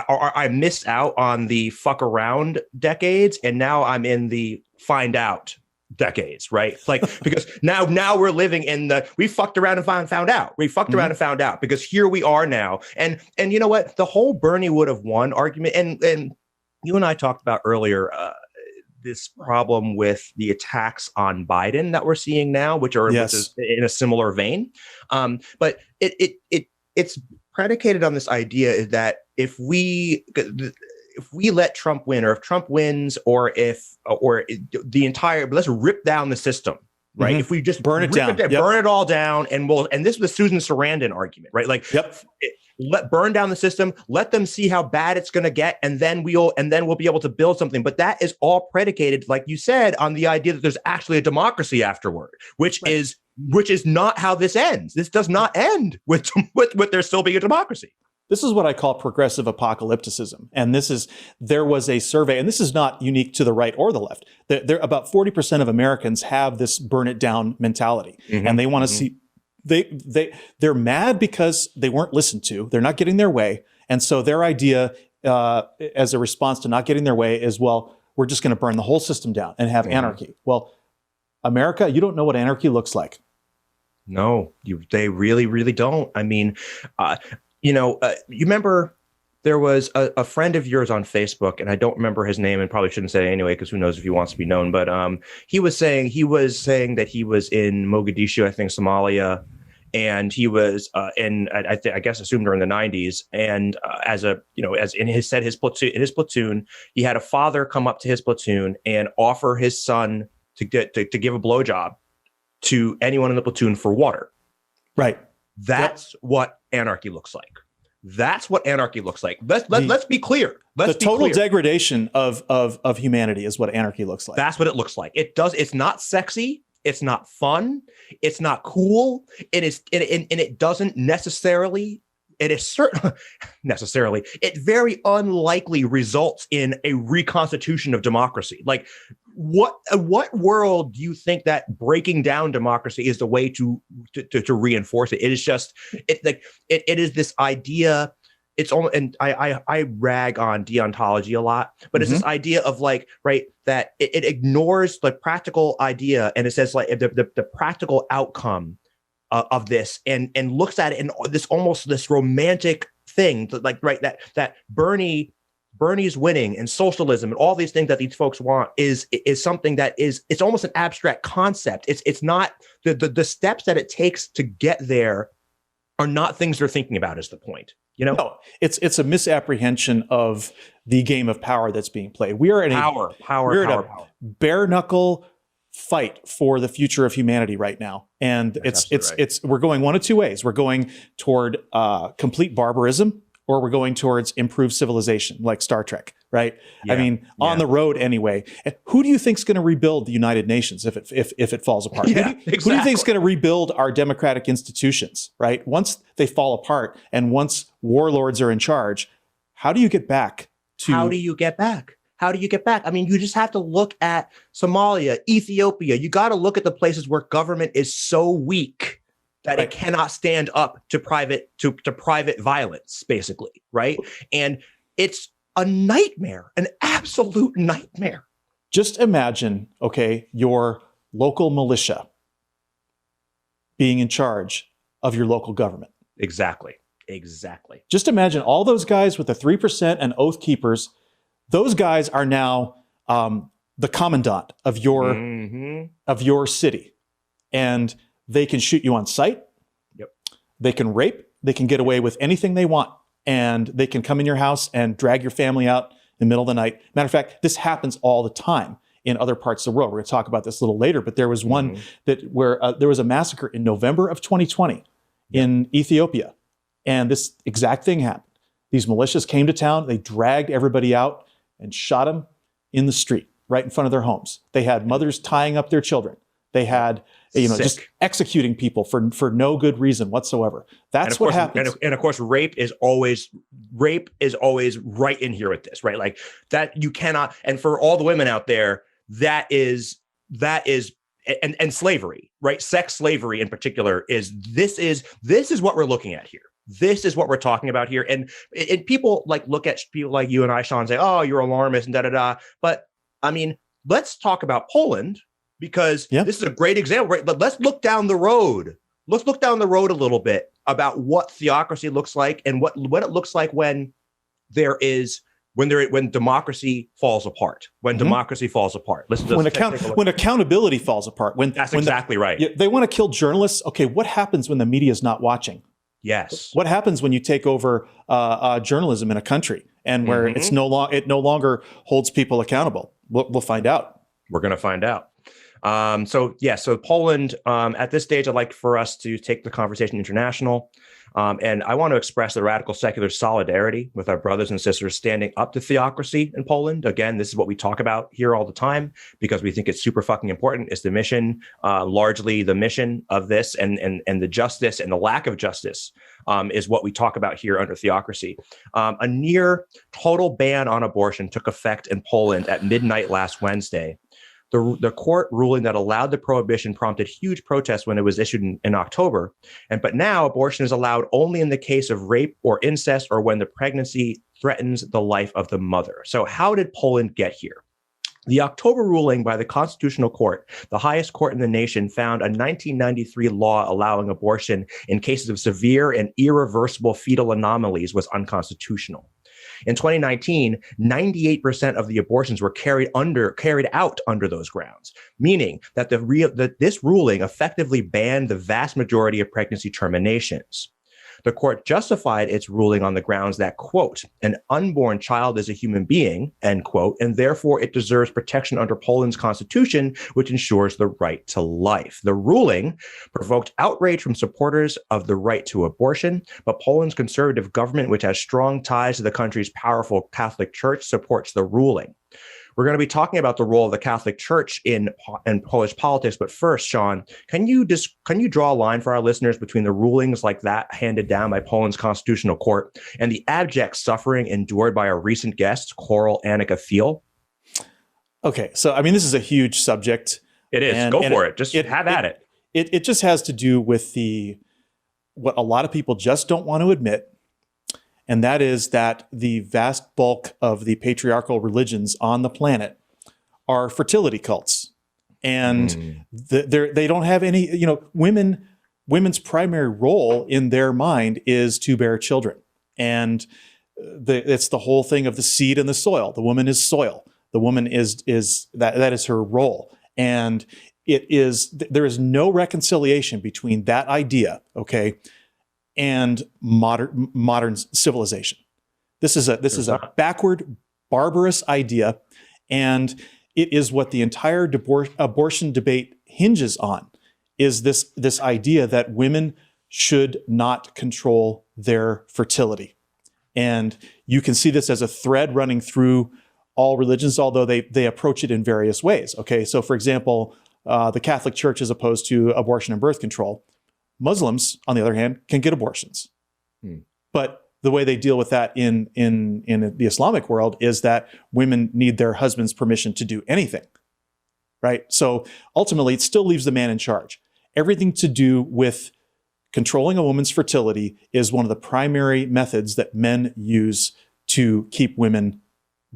or I missed out on the fuck around decades, and now I'm in the find out decades," right? Like, because now we're living in we fucked around and found out. We fucked around and found out, because here we are now. And you know what? The whole Bernie would have won argument, and you and I talked about earlier, this problem with the attacks on Biden that we're seeing now, which is in a similar vein. But it's predicated on this idea that if we let Trump win, or if Trump wins, or the entire, let's rip down the system, right? If we just burn it down, burn it all down, and this is the Susan Sarandon argument, right? Like, burn down the system, let them see how bad it's going to get, and then we'll be able to build something. But that is all predicated, like you said, on the idea that there's actually a democracy afterward, which is not how this ends. This does not end with there still being a democracy. This is what I call progressive apocalypticism. And there was a survey, and this is not unique to the right or the left. About 40% of Americans have this burn it down mentality, and they want to see. They're mad because they weren't listened to. They're not getting their way. And so their idea as a response to not getting their way is, well, we're just going to burn the whole system down and have anarchy. Well, America, you don't know what anarchy looks like. No, they really, really don't. I mean, you remember there was a friend of yours on Facebook, and I don't remember his name, and probably shouldn't say it anyway, because who knows if he wants to be known. But he was saying that he was in Mogadishu, I think Somalia, and he was I guess assumed during the 90s. And as in his platoon, he had a father come up to his platoon and offer his son to give a blowjob to anyone in the platoon for water. Right. That's what anarchy looks like. That's what anarchy looks like. Let's be clear. The total degradation of humanity is what anarchy looks like. That's what it looks like. It's not sexy. It's not fun. It's not cool. It doesn't necessarily. It is certain necessarily. It very unlikely results in a reconstitution of democracy. Like, what world do you think that breaking down democracy is the way to reinforce it? It is just it is this idea. It's almost, and I rag on deontology a lot, but it's this idea of that it ignores the practical idea, and it says the practical outcome of this, and looks at it in this romantic thing, that Bernie's winning and socialism and all these things that these folks want is something that it's almost an abstract concept. It's not the steps that it takes to get there are not things they're thinking about, is the point. No, it's a misapprehension of the game of power that's being played. We are in a bare knuckle fight for the future of humanity right now, and we're going one of two ways. We're going toward complete barbarism, or we're going towards improved civilization, like Star Trek, right? Yeah, I mean, on the road anyway. Who do you think is going to rebuild the United Nations if it falls apart? Yeah, who do you think is going to rebuild our democratic institutions, right? Once they fall apart and once warlords are in charge, how do you get back to... How do you get back? I mean, you just have to look at Somalia, Ethiopia. You got to look at the places where government is so weak that it cannot stand up to private violence, basically, right? And it's a nightmare, an absolute nightmare. Just imagine, okay, your local militia being in charge of your local government. Exactly. Just imagine all those guys with the 3% and Oath Keepers. Those guys are now the commandant of your city, and they can shoot you on sight. Yep. They can rape. They can get away with anything they want, and they can come in your house and drag your family out in the middle of the night. Matter of fact, this happens all the time in other parts of the world. We're going to talk about this a little later, but there was one where there was a massacre in November of 2020 in Ethiopia, and this exact thing happened. These militias came to town. They dragged everybody out and shot them in the street right in front of their homes. They had mothers tying up their children. They had, just executing people for no good reason whatsoever. That's what happens. And of course, rape is always right in here with this, right? Like that you cannot. And for all the women out there, that is, and slavery, right? Sex slavery in particular is what we're looking at here. This is what we're talking about here. And people like look at people like you and I, Sean, and say, oh, you're alarmist and da-da-da. But I mean, let's talk about Poland, because this is a great example, right? But let's look down the road. Let's look down the road a little bit about what theocracy looks like and what it looks like when democracy falls apart. When democracy falls apart. When accountability falls apart. That's exactly right. They want to kill journalists. Okay, what happens when the media is not watching? Yes. What happens when you take over journalism in a country and where it no longer holds people accountable? We'll find out. We're going to find out. So Poland, at this stage, I'd like for us to take the conversation international. And I want to express the radical secular solidarity with our brothers and sisters standing up to theocracy in Poland. Again, this is what we talk about here all the time because we think it's super fucking important. It's the mission, largely the mission of this, and the justice and the lack of justice is what we talk about here under theocracy. A near total ban on abortion took effect in Poland at midnight last Wednesday. The court ruling that allowed the prohibition prompted huge protests when it was issued in October. But now abortion is allowed only in the case of rape or incest or when the pregnancy threatens the life of the mother. So how did Poland get here? The October ruling by the Constitutional Court, the highest court in the nation, found a 1993 law allowing abortion in cases of severe and irreversible fetal anomalies was unconstitutional. In 2019, 98% of the abortions were carried out under those grounds, meaning that this ruling effectively banned the vast majority of pregnancy terminations. The court justified its ruling on the grounds that, quote, an unborn child is a human being, end quote, and therefore it deserves protection under Poland's constitution, which ensures the right to life. The ruling provoked outrage from supporters of the right to abortion, but Poland's conservative government, which has strong ties to the country's powerful Catholic Church, supports the ruling. We're going to be talking about the role of the Catholic Church in Polish politics. But first, Sean, can you draw a line for our listeners between the rulings like that handed down by Poland's Constitutional Court and the abject suffering endured by our recent guest, Choral Annika Thiel? Okay, so I mean, this is a huge subject. It is. Go for it. Just have at it. It just has to do with what a lot of people just don't want to admit. And that is that the vast bulk of the patriarchal religions on the planet are fertility cults. And they don't have any, women's primary role in their mind is to bear children. And it's the whole thing of the seed and the soil. The woman is soil. The woman is that is her role. And there is no reconciliation between that idea, okay, and modern civilization. This is a backward, barbarous idea, and it is what the entire abortion debate hinges on. Is this idea that women should not control their fertility, and you can see this as a thread running through all religions, although they approach it in various ways. Okay, so for example, the Catholic Church is opposed to abortion and birth control. Muslims, on the other hand, can get abortions. But the way they deal with that in the Islamic world is that women need their husband's permission to do anything, right? So ultimately, it still leaves the man in charge. Everything to do with controlling a woman's fertility is one of the primary methods that men use to keep women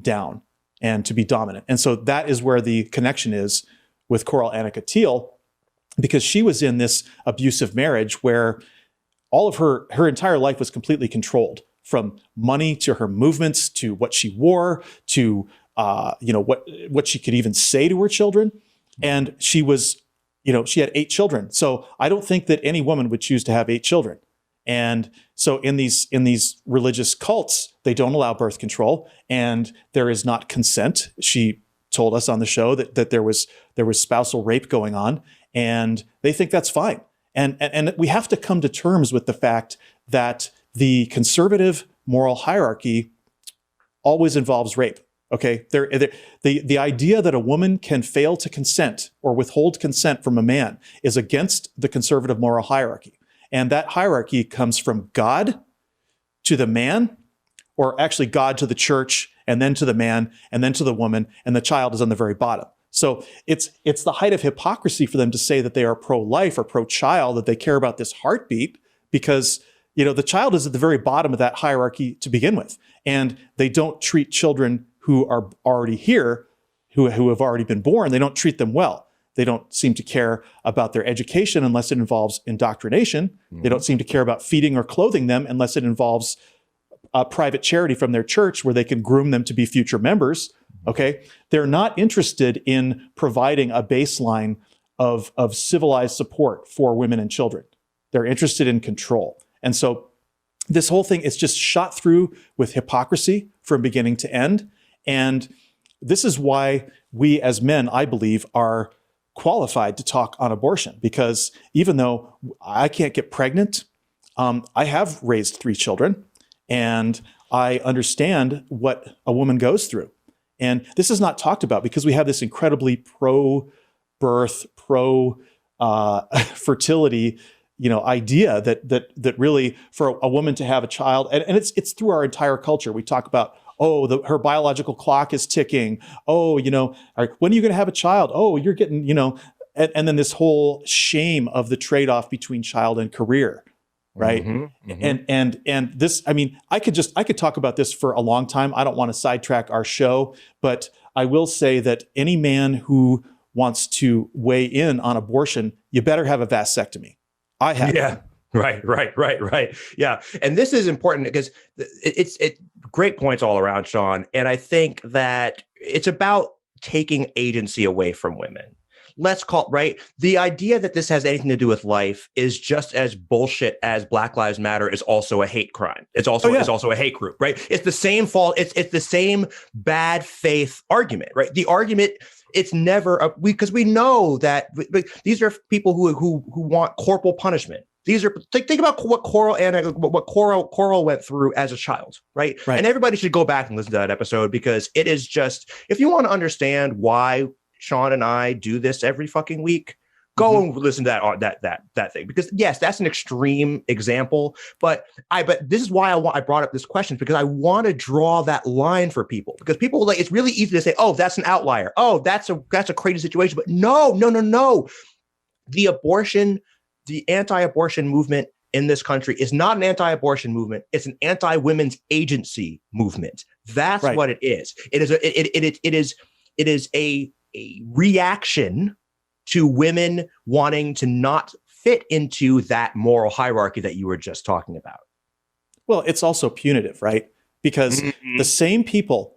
down and to be dominant. And so that is where the connection is with Coral Annika Teal, because she was in this abusive marriage where all of her entire life was completely controlled, from money to her movements to what she wore to what she could even say to her children. And she was, she had 8 children. So I don't think that any woman would choose to have 8 children. And so in these religious cults, they don't allow birth control, and there is not consent. She told us on the show that there was spousal rape going on, and they think that's fine. And we have to come to terms with the fact that the conservative moral hierarchy always involves rape. Okay, the idea that a woman can fail to consent or withhold consent from a man is against the conservative moral hierarchy. And that hierarchy comes from God to the man, or actually God to the church, and then to the man, and then to the woman, and the child is on the very bottom. So it's the height of hypocrisy for them to say that they are pro-life or pro-child, that they care about this heartbeat, because the child is at the very bottom of that hierarchy to begin with. And they don't treat children who are already here, who have already been born, they don't treat them well. They don't seem to care about their education unless it involves indoctrination. Mm-hmm. They don't seem to care about feeding or clothing them unless it involves a private charity from their church where they can groom them to be future members. Okay, they're not interested in providing a baseline of civilized support for women and children. They're interested in control. And so this whole thing is just shot through with hypocrisy from beginning to end. And this is why we as men, I believe, are qualified to talk on abortion, because even though I can't get pregnant, I have raised 3 children, and I understand what a woman goes through. And this is not talked about because we have this incredibly pro-birth, pro-fertility, idea that really for a woman to have a child, and it's through our entire culture. We talk about, her biological clock is ticking. When are you going to have a child? Oh, you're getting, and then this whole shame of the trade-off between child and career. Right. Mm-hmm, mm-hmm. And this, I could talk about this for a long time. I don't want to sidetrack our show, but I will say that any man who wants to weigh in on abortion, you better have a vasectomy. I have. Yeah. Right. Yeah. And this is important because it's great points all around, Sean. And I think that it's about taking agency away from women. Let's call right. The idea that this has anything to do with life is just as bullshit as Black Lives Matter is also a hate crime. It's also a hate group, right? It's the same fault. It's the same bad faith argument, right? The argument, it's never because we know that these are people who want corporal punishment. These are think about what Coral went through as a child, right? And everybody should go back and listen to that episode, because it is just, if you want to understand why Sean and I do this every fucking week, go and listen to that thing, because yes, that's an extreme example, but this is why I brought up this question, because I want to draw that line for people, because people it's really easy to say, oh, that's an outlier. Oh, that's a crazy situation. But no. The anti-abortion movement in this country is not an anti-abortion movement. It's an anti-women's agency movement. That's what it is. It is a reaction to women wanting to not fit into that moral hierarchy that you were just talking about. Well, it's also punitive, right? Because the same people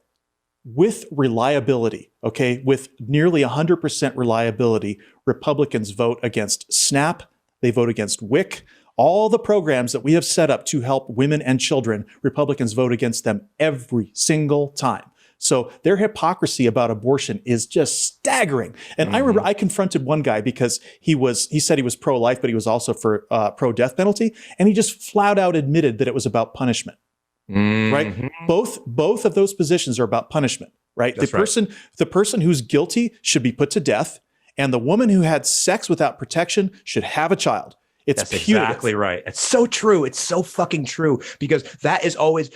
with reliability, with nearly 100% reliability, Republicans vote against SNAP, they vote against WIC, all the programs that we have set up to help women and children, Republicans vote against them every single time. So their hypocrisy about abortion is just staggering. And I remember I confronted one guy because he said he was pro-life, but he was also for pro-death penalty. And he just flat out admitted that it was about punishment, right? Both of those positions are about punishment, right? The person who's guilty should be put to death, and the woman who had sex without protection should have a child. It's That's punitive. Exactly right. It's so true. It's so fucking true, because that is always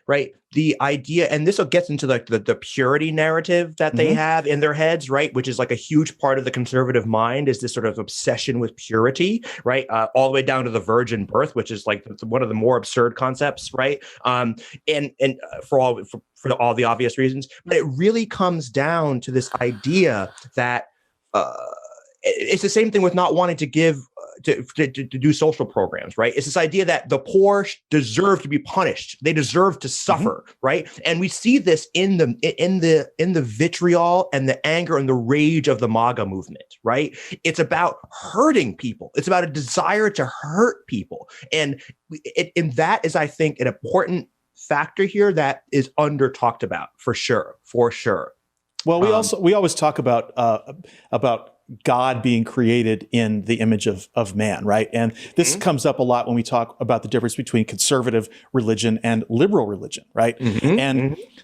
right. The idea, and this gets into like the purity narrative that they have in their heads, right? Which is like a huge part of the conservative mind, is this sort of obsession with purity, right? All the way down to the virgin birth, which is like one of the more absurd concepts, right? And for all the obvious reasons, but it really comes down to this idea that it's the same thing with not wanting to give to do social programs, right? It's this idea that the poor deserve to be punished; they deserve to suffer, right? And we see this in the vitriol and the anger and the rage of the MAGA movement, right? It's about hurting people. It's about a desire to hurt people, and that is, I think, an important factor here that is under talked about for sure. Well, we always talk about God being created in the image of man, right? And this comes up a lot when we talk about the difference between conservative religion and liberal religion, right?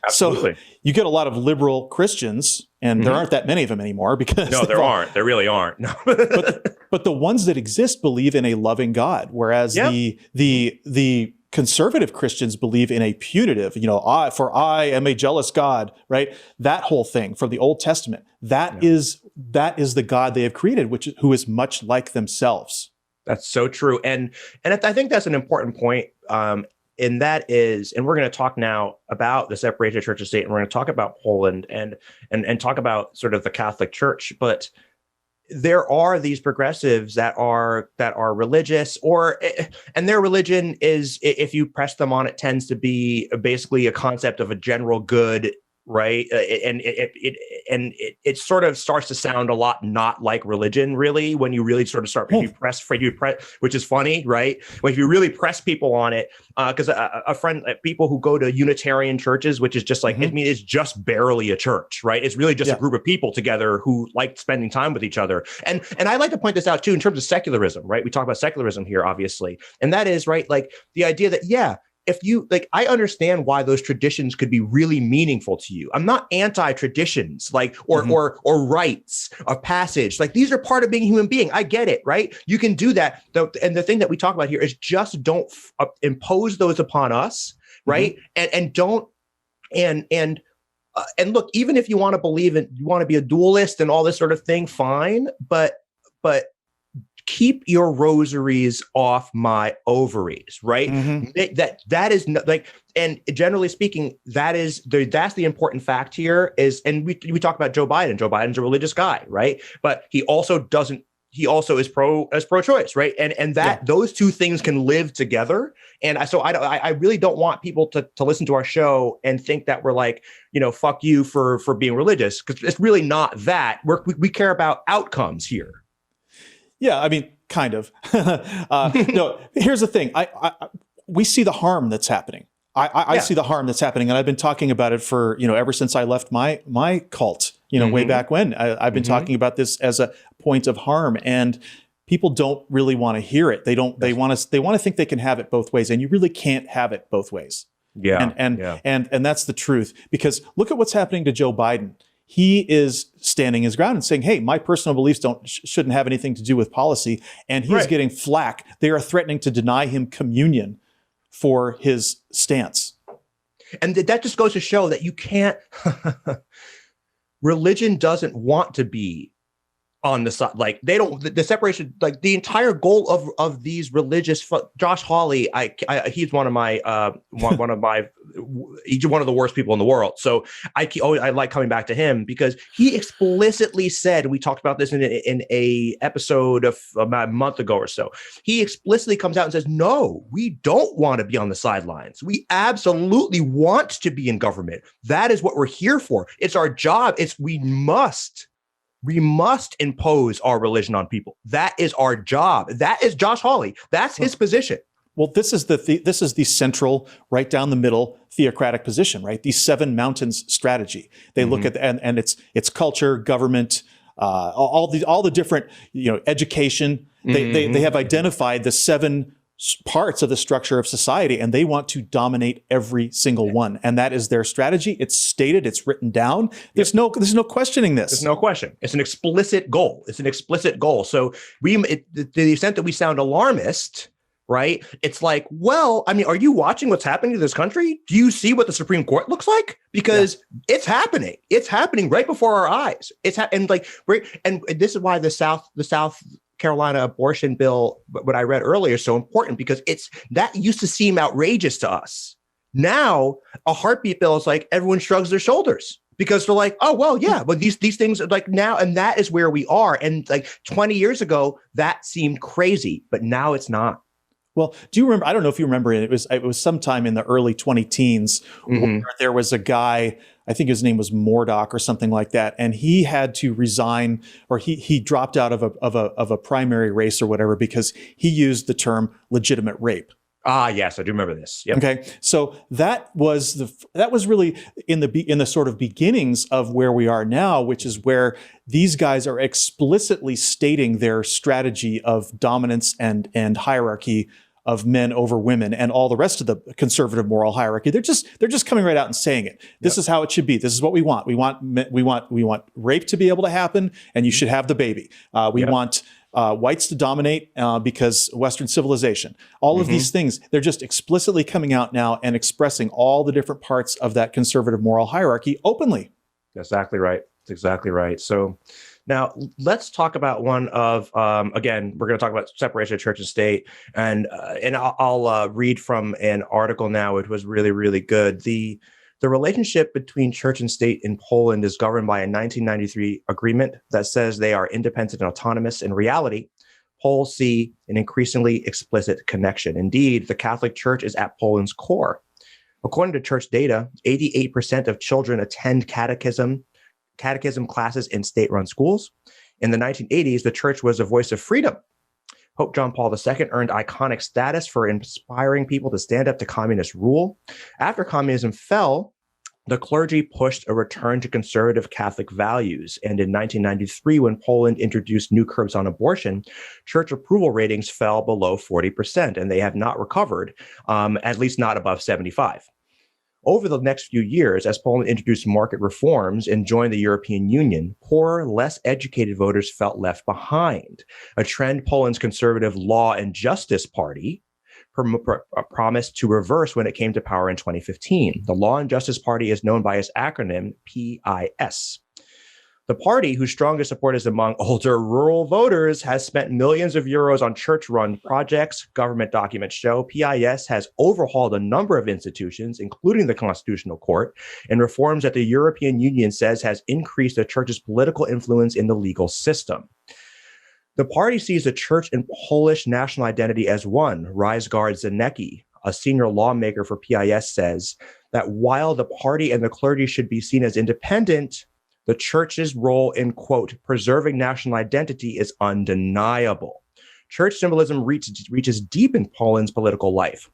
So you get a lot of liberal Christians, and there aren't that many of them anymore, because there aren't. There really aren't. No. but the ones that exist believe in a loving God, whereas the conservative Christians believe in a punitive, I am a jealous God, right? That whole thing from the Old Testament, that is the God they have created, who is much like themselves. That's so true. And I think that's an important point. And that is, and we're going to talk now about the separation of church and state, and we're going to talk about Poland and talk about sort of the Catholic Church, but there are these progressives that are religious, and their religion is, if you press them on it, tends to be basically a concept of a general good, right? And it sort of starts to sound a lot not like religion, really, when you really sort of start, if you press, which is funny, right? When if you really press people on it, because a friend, people who go to Unitarian churches, which is just like, it's just barely a church, right? It's really just a group of people together who like spending time with each other. And I like to point this out too, in terms of secularism, right? We talk about secularism here, obviously. And that is, right, like the idea that, if you I understand why those traditions could be really meaningful to you. I'm not anti-traditions, or rites of passage. Like, these are part of being a human being. I get it, right? You can do that. And the thing that we talk about here is just don't impose those upon us, right? And don't and look, even if you want to believe in, you want to be a dualist and all this sort of thing, fine, but keep your rosaries off my ovaries, right? That is and generally speaking, that's the important fact here is, and we talk about Joe Biden. Joe Biden's a religious guy, right? But he also is pro-choice, right? And those two things can live together. And I really don't want people to listen to our show and think that we're like, fuck you for being religious, because it's really not that. We care about outcomes here. Yeah, I mean, kind of. No, here's the thing. We see the harm that's happening. I see the harm that's happening, and I've been talking about it for, ever since I left my cult, way back when. I've been talking about this as a point of harm, and people don't really want to hear it. They want to think they can have it both ways, and you really can't have it both ways. Yeah. And that's the truth, because look at what's happening to Joe Biden. He is standing his ground and saying, hey, my personal beliefs shouldn't have anything to do with policy. And he's getting flack. They are threatening to deny him communion for his stance. And that just goes to show that you can't, religion doesn't want to be on the side. Like, they don't, the separation, like the entire goal of these religious, Josh Hawley, he's one of the worst people in the world. So I like coming back to him, because he explicitly said, we talked about this in a episode of about a month ago or so. He explicitly comes out and says, no, we don't want to be on the sidelines. We absolutely want to be in government. That is what we're here for. It's our job. We must impose our religion on people. That is our job. That is Josh Hawley. That's his position. Well, this is the central, right down the middle theocratic position, right? The seven mountains strategy. They look at and it's culture, government, all the different, education. They have identified the seven parts of the structure of society, and they want to dominate every single one. And that is their strategy. It's stated, it's written down. There's no questioning this. There's no question. It's an explicit goal. It's an explicit goal. So to the extent that we sound alarmist, right? It's like, well, I mean, are you watching what's happening to this country? Do you see what the Supreme Court looks like? Because it's happening. It's happening right before our eyes. And this is why the South Carolina abortion bill, what I read earlier, is so important, because that used to seem outrageous to us. Now a heartbeat bill is like everyone shrugs their shoulders because they're like, oh, well, yeah, but these things are like now, and that is where we are. And like 20 years ago, that seemed crazy, but now it's not. Well, do you remember? I don't know if you remember it. It was sometime in the early 2010s where there was a guy, I think his name was Murdoch or something like that, and he had to resign, or he dropped out of a primary race or whatever because he used the term legitimate rape. Ah, yes, I do remember this. Yep. Okay, so that was really in the sort of beginnings of where we are now, which is where these guys are explicitly stating their strategy of dominance and hierarchy of men over women and all the rest of the conservative moral hierarchy. They're just coming right out and saying it. This is how it should be. This is what we want. We want rape to be able to happen, and you should have the baby. We want whites to dominate because Western civilization. All of these things, they're just explicitly coming out now and expressing all the different parts of that conservative moral hierarchy openly. Exactly right. That's exactly right. So now let's talk about one of, again, we're going to talk about separation of church and state. And I'll read from an article now, which was really, really good. The relationship between church and state in Poland is governed by a 1993 agreement that says they are independent and autonomous. In reality, Poles see an increasingly explicit connection. Indeed, the Catholic Church is at Poland's core. According to church data, 88% of children attend catechism classes in state-run schools. In the 1980s, the church was a voice of freedom. Pope John Paul II earned iconic status for inspiring people to stand up to communist rule. After communism fell, the clergy pushed a return to conservative Catholic values. And in 1993, when Poland introduced new curbs on abortion, church approval ratings fell below 40%, and they have not recovered, at least not above 75%. Over the next few years, as Poland introduced market reforms and joined the European Union, poorer, less educated voters felt left behind, a trend Poland's conservative Law and Justice Party promised to reverse when it came to power in 2015. The Law and Justice Party is known by its acronym PIS. The party, whose strongest support is among older rural voters, has spent millions of euros on church-run projects. Government documents show PIS has overhauled a number of institutions, including the Constitutional Court, and reforms that the European Union says has increased the church's political influence in the legal system. The party sees the church and Polish national identity as one. Rysgard Zanecki, a senior lawmaker for PIS, says that while the party and the clergy should be seen as independent, the church's role in, quote, preserving national identity is undeniable. Church symbolism reaches deep in Poland's political life.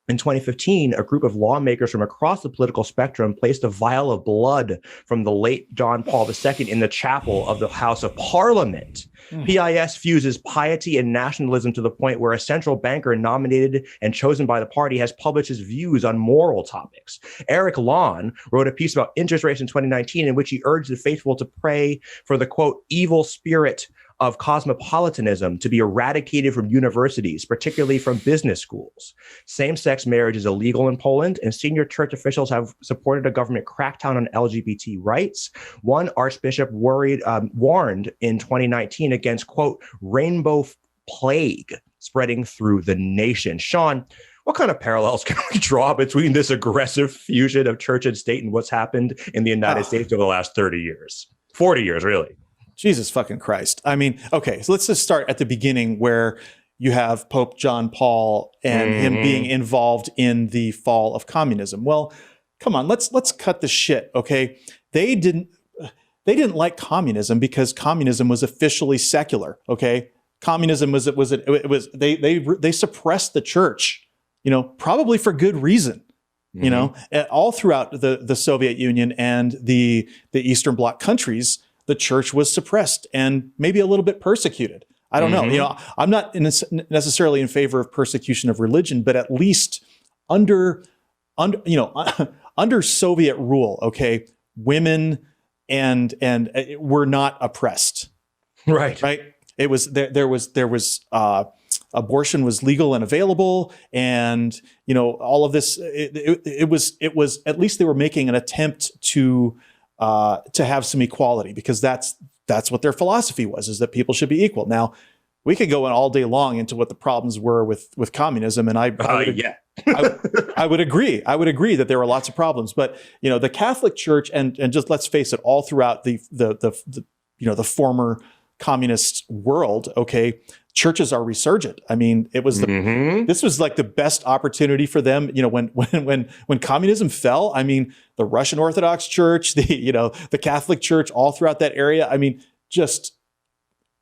In 2015, a group of lawmakers from across the political spectrum placed a vial of blood from the late John Paul II in the chapel of the House of Parliament. PIS fuses piety and nationalism to the point where a central banker nominated and chosen by the party has published his views on moral topics. Eric Lahn wrote a piece about interest rates in 2019 in which he urged the faithful to pray for the, quote, evil spirit of cosmopolitanism to be eradicated from universities, particularly from business schools. Same-sex marriage is illegal in Poland, and senior church officials have supported a government crackdown on LGBT rights. One archbishop warned in 2019 against, quote, rainbow plague spreading through the nation. Sean, what kind of parallels can we draw between this aggressive fusion of church and state and what's happened in the United States over the last 30 years? 40 years, really. Jesus fucking Christ. I mean, okay, so let's just start at the beginning where you have Pope John Paul and him being involved in the fall of communism. Well, come on, let's cut the shit, okay? They didn't like communism because communism was officially secular, okay? Communism they suppressed the church, you know, probably for good reason. You know, all throughout the Soviet Union and the Eastern Bloc countries, the church was suppressed and maybe a little bit persecuted. I don't know. I'm not necessarily in favor of persecution of religion, but at least under Soviet rule, okay, women and were not oppressed. Right. It was there was abortion was legal and available, and all of this. It was at least they were making an attempt to have some equality, because that's what their philosophy was, is that people should be equal. Now, we could go in all day long into what the problems were with communism, and I would agree. I would agree that there were lots of problems, but the Catholic Church and just let's face it, all throughout the former communist world, okay, churches are resurgent. I mean, it was this was like the best opportunity for them. When communism fell, I mean, the Russian Orthodox Church, the Catholic Church, all throughout that area. I mean,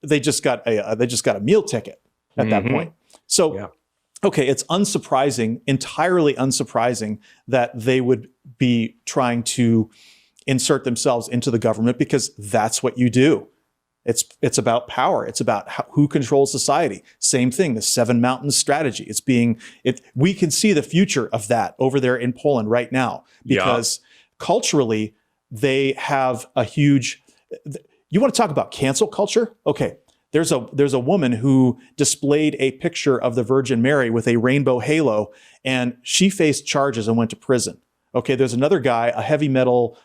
they just got a meal ticket at that point. So, okay, it's entirely unsurprising that they would be trying to insert themselves into the government, because that's what you do. It's about power. It's about who controls society. Same thing, the Seven Mountains strategy. We can see the future of that over there in Poland right now, because culturally they have a huge. You want to talk about cancel culture? Okay, there's a woman who displayed a picture of the Virgin Mary with a rainbow halo, and she faced charges and went to prison. Okay, there's another guy, a heavy metal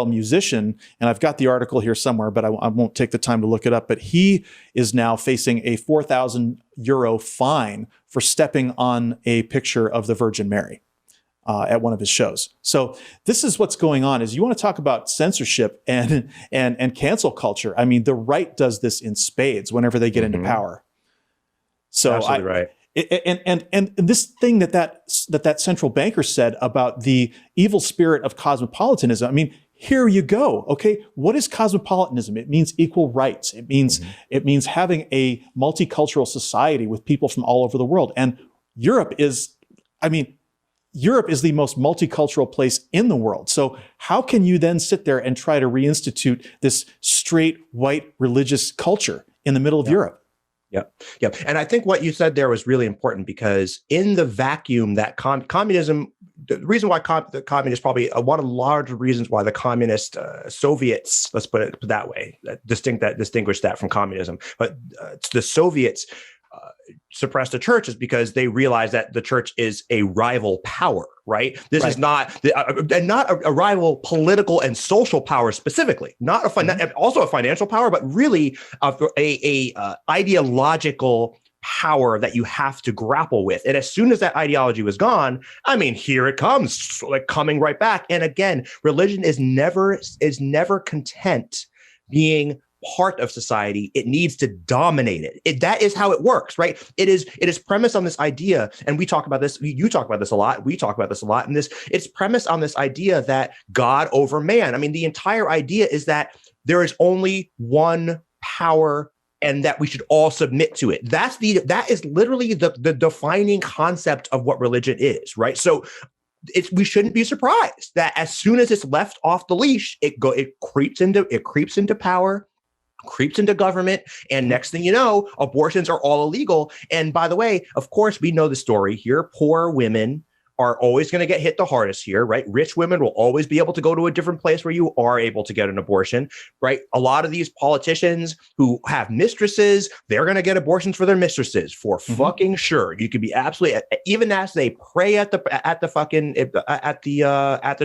musician, and I've got the article here somewhere, but I won't take the time to look it up. But he is now facing a 4,000 euro fine for stepping on a picture of the Virgin Mary at one of his shows. So this is what's going on. Is you want to talk about censorship and cancel culture? I mean, the right does this in spades whenever they get into power. So absolutely right. And this thing that central banker said about the evil spirit of cosmopolitanism, I mean, here you go. Okay, what is cosmopolitanism? It means equal rights. It means having a multicultural society with people from all over the world. And Europe is the most multicultural place in the world. So how can you then sit there and try to reinstitute this straight white religious culture in the middle of Europe? Yep. And I think what you said there was really important, because in the vacuum that communism, the reason why the communists, probably one of the large reasons why the communist Soviets, let's put it that way, distinguish that from communism, but the Soviets suppressed the church is because they realized that the church is a rival power, right? This is not a rival political and social power specifically, not also a financial power, but really a ideological power that you have to grapple with. And as soon as that ideology was gone, I mean, here it comes, like coming right back. And again, religion is never content being part of society. It needs to dominate it. That is how it works, right? It is premised on this idea, and we talk about this, you talk about this a lot, we talk about this a lot, and it's premised on this idea that God over man. I mean, the entire idea is that there is only one power and that we should all submit to it. That is literally the defining concept of what religion is, right? So we shouldn't be surprised that as soon as it's left off the leash, it creeps into power, creeps into government, and next thing you know, abortions are all illegal. And by the way, of course, we know the story here. Poor women are always going to get hit the hardest here, right? Rich women will always be able to go to a different place where you are able to get an abortion, right? A lot of these politicians who have mistresses, they're going to get abortions for their mistresses for fucking sure. You could be absolutely, even as they pray at the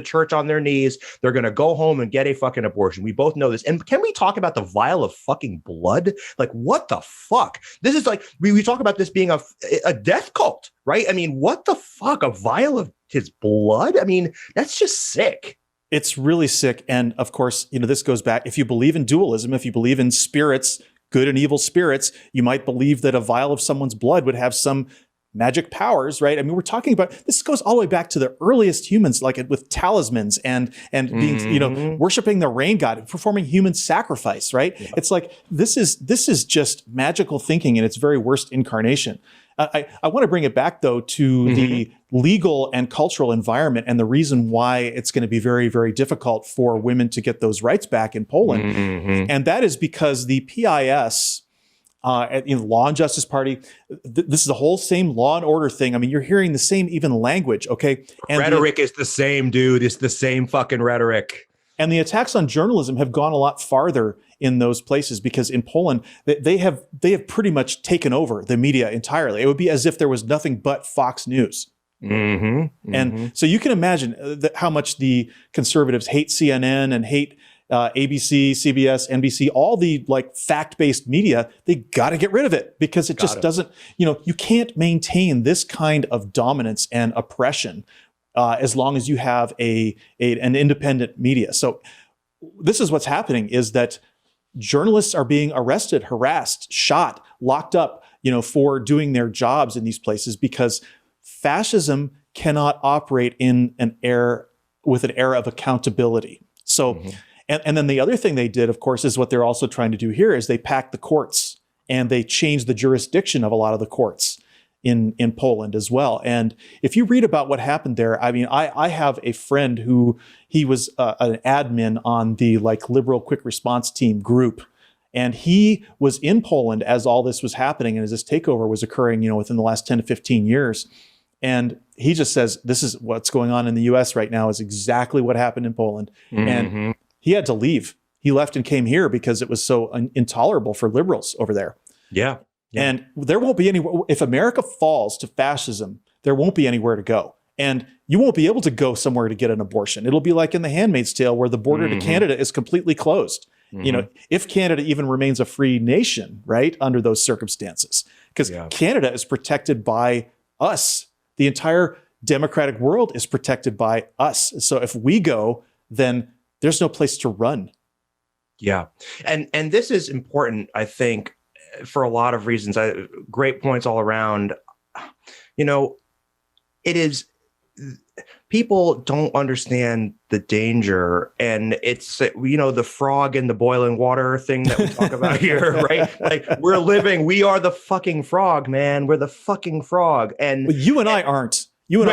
church on their knees, they're going to go home and get a fucking abortion. We both know this. And can we talk about the vial of fucking blood? Like, what the fuck? This is like, we talk about this being a death cult, right? I mean, what the fuck? A vial of his blood? I mean, that's just sick. It's really sick. And of course, this goes back, if you believe in dualism, if you believe in spirits, good and evil spirits, you might believe that a vial of someone's blood would have some magic powers, right? I mean, we're talking about, this goes all the way back to the earliest humans, like with talismans and being, worshiping the rain god, performing human sacrifice, right? Yeah. It's like, this is just magical thinking in its very worst incarnation. I want to bring it back, though, to the legal and cultural environment and the reason why it's going to be very, very difficult for women to get those rights back in Poland. And that is because the PIS in the Law and Justice Party. This is the whole same law and order thing. I mean, you're hearing the same even language, okay? And rhetoric is the same, dude. It's the same fucking rhetoric. And the attacks on journalism have gone a lot farther in those places, because in Poland, they have pretty much taken over the media entirely. It would be as if there was nothing but Fox News. And so you can imagine how much the conservatives hate CNN and hate ABC, CBS, NBC, all the like fact-based media. They got to get rid of it, because it just doesn't, you can't maintain this kind of dominance and oppression as long as you have an independent media. So this is what's happening, is that journalists are being arrested, harassed, shot, locked up, for doing their jobs in these places, because fascism cannot operate in an era of accountability. So, and then the other thing they did, of course, is what they're also trying to do here, is they packed the courts and they changed the jurisdiction of a lot of the courts in Poland as well. And if you read about what happened there, I mean, I have a friend who, he was an admin on the like liberal quick response team group. And he was in Poland as all this was happening and as this takeover was occurring, within the last 10 to 15 years. And he just says, this is what's going on in the US right now is exactly what happened in Poland. And he had to leave. He left and came here because it was so intolerable for liberals over there. Yeah. And there won't be anywhere. If America falls to fascism, there won't be anywhere to go. And you won't be able to go somewhere to get an abortion. It'll be like in The Handmaid's Tale, where the border to Canada is completely closed. If Canada even remains a free nation, right, under those circumstances, because Canada is protected by us. The entire democratic world is protected by us. So if we go, then there's no place to run. Yeah. And this is important, I think, for a lot of reasons. Great points all around. It is, people don't understand the danger, and it's, the frog in the boiling water thing that we talk about here, right? Like we are the fucking frog, man. We're the fucking frog. And but you and I aren't. You and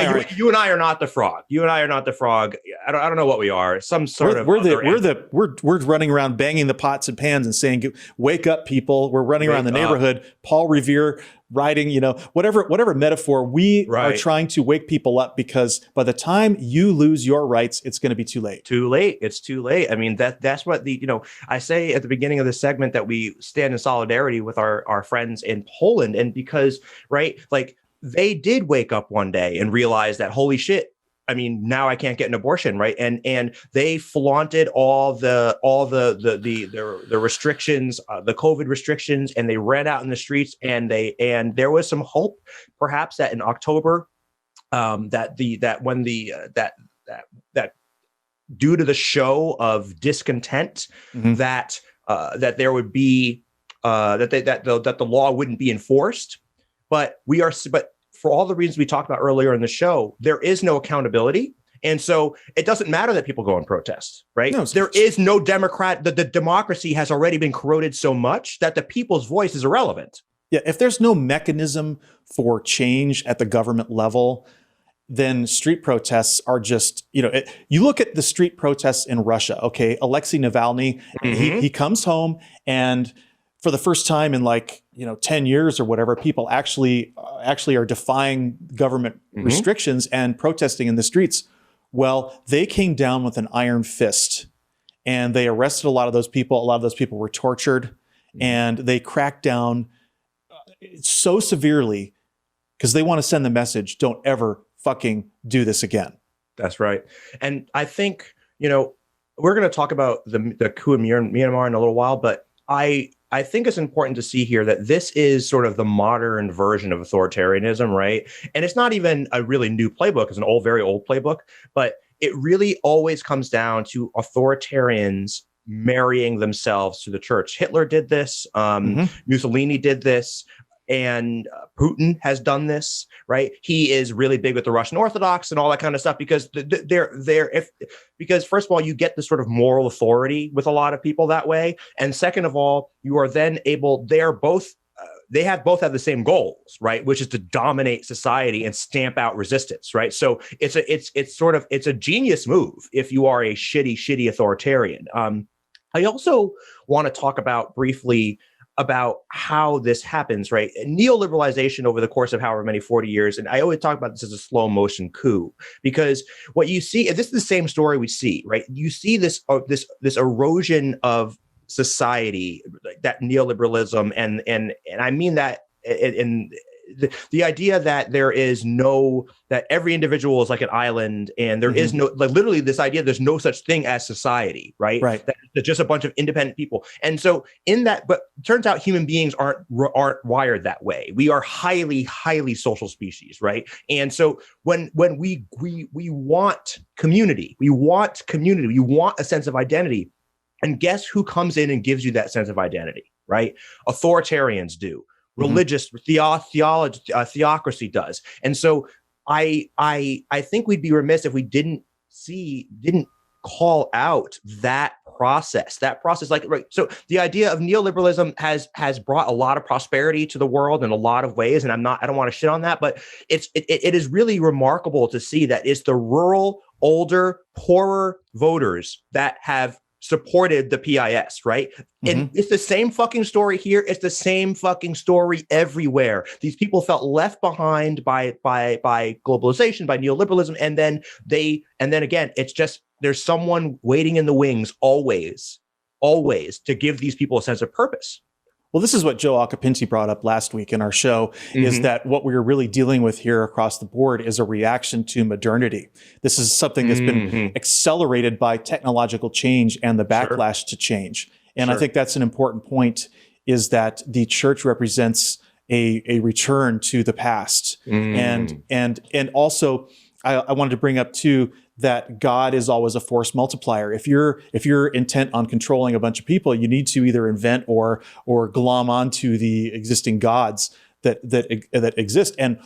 I are not the frog. You and I are not the frog. I don't know what we are. Some sort of. We're running around banging the pots and pans and saying, "Wake up, people!" We're running around the neighborhood. Paul Revere riding, whatever metaphor. We are trying to wake people up, because by the time you lose your rights, it's going to be too late. Too late. It's too late. I mean, that's what I say at the beginning of the segment, that we stand in solidarity with our friends in Poland, and because they did wake up one day and realize that, holy shit, I mean, now I can't get an abortion, right? And they flaunted all the restrictions, the COVID restrictions, and they ran out in the streets, and there was some hope, perhaps, that in October, that due to the show of discontent, that there would be that the law wouldn't be enforced. But for all the reasons we talked about earlier in the show, there is no accountability. And so it doesn't matter that people go and protest, right? No, there is no democrat. The democracy has already been corroded so much that the people's voice is irrelevant. Yeah, if there's no mechanism for change at the government level, then street protests are just, you look at the street protests in Russia, okay? Alexei Navalny, he comes home, and for the first time in 10 years or whatever, people actually are defying government restrictions and protesting in the streets. Well, they came down with an iron fist, and they arrested a lot of those people. A lot of those people were tortured, and they cracked down so severely because they want to send the message, don't ever fucking do this again. That's right. And I think, we're going to talk about the coup in Myanmar in a little while, but I think it's important to see here that this is sort of the modern version of authoritarianism, right? And it's not even a really new playbook. It's an very old playbook, but it really always comes down to authoritarians marrying themselves to the church. Hitler did this. Mussolini did this. And Putin has done this, right? He is really big with the Russian Orthodox and all that kind of stuff, because because first of all, you get the sort of moral authority with a lot of people that way, and second of all, you are then able. They both have the same goals, right? Which is to dominate society and stamp out resistance, right? So it's a genius move if you are a shitty authoritarian. I also want to talk about briefly about how this happens, right? Neoliberalization over the course of however many 40 years, and I always talk about this as a slow motion coup, because what you see, and this is the same story we see, right? You see this erosion of society, that neoliberalism, and I mean that in the idea that that every individual is like an island, and there is no, like, literally this idea there's no such thing as society, right? That it's just a bunch of independent people. And so in that, but it turns out human beings aren't wired that way. We are highly, highly social species, right? And so when we want community, we want a sense of identity. And guess who comes in and gives you that sense of identity, right? Authoritarians do. Religious theocracy does. And so I think we'd be remiss if we didn't call out that process, like, right. So the idea of neoliberalism has brought a lot of prosperity to the world in a lot of ways. And I don't want to shit on that, but it is really remarkable to see that it's the rural, older, poorer voters that have supported the PIS, right? And it's the same fucking story here. It's the same fucking story everywhere. These people felt left behind by globalization, by neoliberalism, and then again, it's just there's someone waiting in the wings always to give these people a sense of purpose. Well, this is what Joe Acapinti brought up last week in our show, is that what we're really dealing with here across the board is a reaction to modernity. This is something that's been accelerated by technological change and the backlash to change. And I think that's an important point, is that the church represents a return to the past. And also, I wanted to bring up too, that God is always a force multiplier. If you're intent on controlling a bunch of people, you need to either invent or glom onto the existing gods that exist. And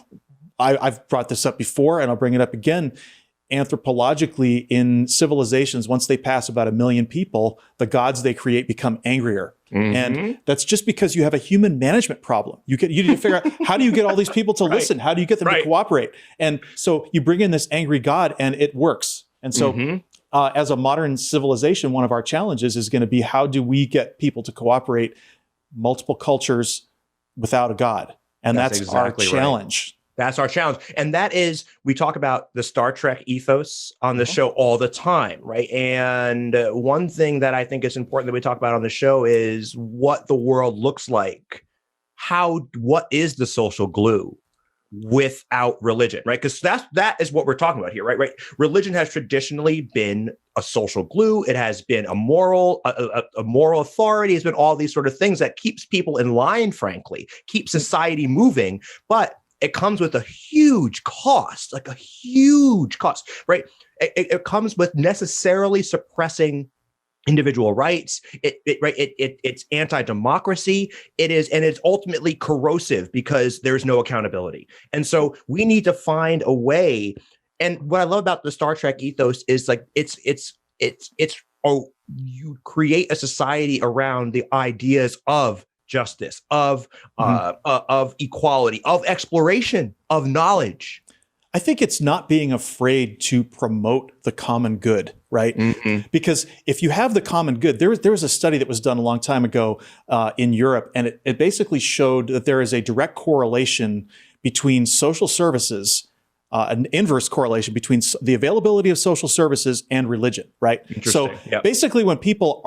I've brought this up before, and I'll bring it up again. Anthropologically, in civilizations, once they pass about 1 million people, the gods they create become angrier. And that's just because you have a human management problem. You need to figure out, how do you get all these people to listen? How do you get them to cooperate? And so you bring in this angry god, and it works. And so as a modern civilization, one of our challenges is going to be, how do we get people to cooperate, multiple cultures, without a god? And that's exactly our challenge. That's our challenge. And that is, we talk about the Star Trek ethos on the show all the time, right? And one thing that I think is important that we talk about on the show is what the world looks like. What is the social glue without religion, right? Because that is what we're talking about here, right? Religion has traditionally been a social glue. It has been a moral authority. It's been all these sort of things that keeps people in line, frankly, keep society moving. But it comes with a huge cost, right? It comes with necessarily suppressing individual rights. It's anti-democracy. It's ultimately corrosive because there's no accountability. And so we need to find a way. And what I love about the Star Trek ethos is, like, you create a society around the ideas of justice, of equality, of exploration, of knowledge. I think it's not being afraid to promote the common good, right? Because if you have the common good, there was a study that was done a long time ago in Europe, and it basically showed that there is a direct correlation between social services, an inverse correlation between the availability of social services and religion, right? So basically, when people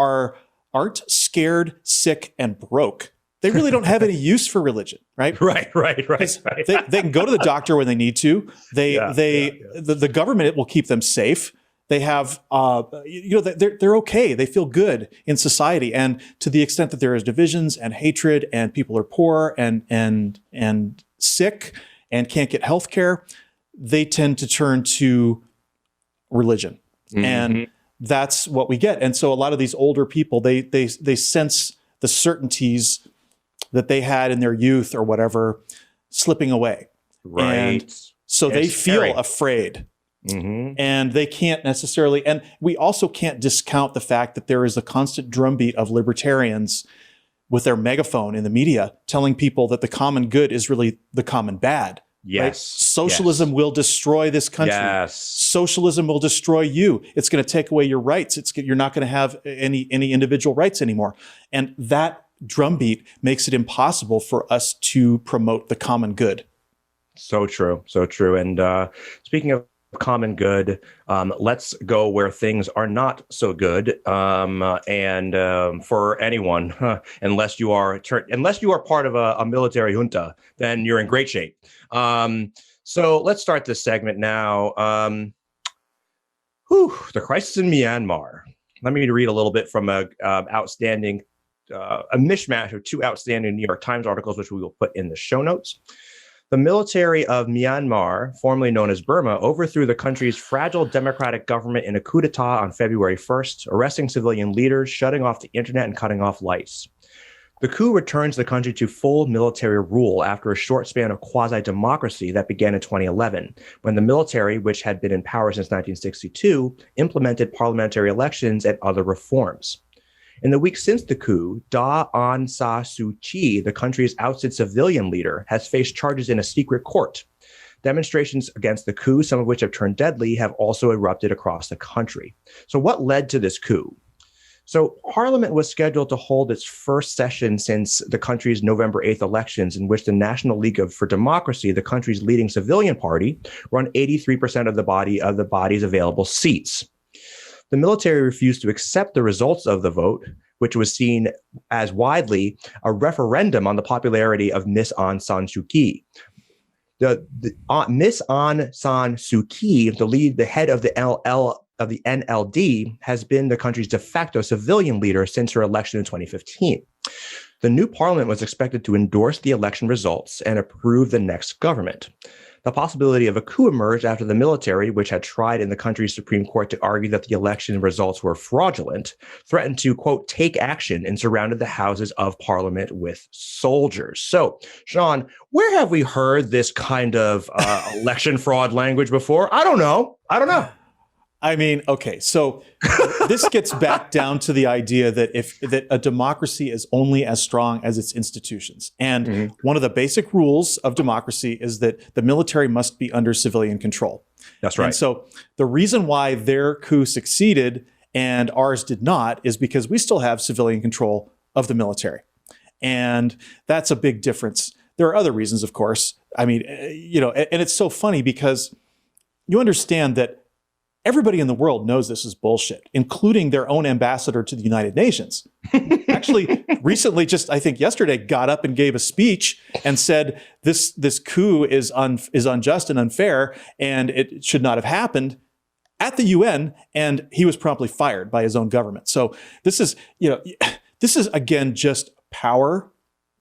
aren't scared, sick, and broke, they really don't have any use for religion, right? Right. They can go to the doctor when they need to. The government will keep them safe. They have, they're okay. They feel good in society. And to the extent that there is divisions and hatred, and people are poor and sick and can't get health care, they tend to turn to religion. And that's what we get. And so a lot of these older people, they sense the certainties that they had in their youth or whatever slipping away. Right. And so they feel afraid. And they can't necessarily, and we also can't discount the fact that there is a constant drumbeat of libertarians with their megaphone in the media telling people that the common good is really the common bad. Yes. Right? Socialism will destroy this country. Yes. Socialism will destroy you. It's going to take away your rights. You're not going to have any individual rights anymore. And that drumbeat makes it impossible for us to promote the common good. So true. So true. And speaking of common good, let's go where things are not so good. And for anyone, unless you are part of a military junta, then you're in great shape. So let's start this segment now. The crisis in Myanmar. Let me read a little bit from a mishmash of two outstanding New York Times articles, which we will put in the show notes. The military of Myanmar, formerly known as Burma, overthrew the country's fragile democratic government in a coup d'etat on February 1st, arresting civilian leaders, shutting off the internet, and cutting off lights. The coup returns the country to full military rule after a short span of quasi-democracy that began in 2011, when the military, which had been in power since 1962, implemented parliamentary elections and other reforms. In the weeks since the coup, Aung San Suu Kyi, the country's ousted civilian leader, has faced charges in a secret court. Demonstrations against the coup, some of which have turned deadly, have also erupted across the country. So what led to this coup? So Parliament was scheduled to hold its first session since the country's November 8th elections, in which the National League for Democracy, the country's leading civilian party, won 83% of the body's available seats. The military refused to accept the results of the vote, which was seen as widely a referendum on the popularity of Miss Aung San Suu Kyi. Miss Aung San Suu Kyi, the head of the NLD, has been the country's de facto civilian leader since her election in 2015. The new parliament was expected to endorse the election results and approve the next government. The possibility of a coup emerged after the military, which had tried in the country's Supreme Court to argue that the election results were fraudulent, threatened to, quote, take action and surrounded the Houses of Parliament with soldiers. So, Sean, where have we heard this kind of election fraud language before? I don't know. I mean, okay, so this gets back down to the idea that that a democracy is only as strong as its institutions. And one of the basic rules of democracy is that the military must be under civilian control. That's right. And so the reason why their coup succeeded and ours did not is because we still have civilian control of the military. And that's a big difference. There are other reasons, of course. I mean, and it's so funny because you understand that everybody in the world knows this is bullshit, including their own ambassador to the United Nations. Actually, recently, just I think yesterday, got up and gave a speech and said this coup is unjust and unfair, and it should not have happened at the UN. And he was promptly fired by his own government. So this is again just power,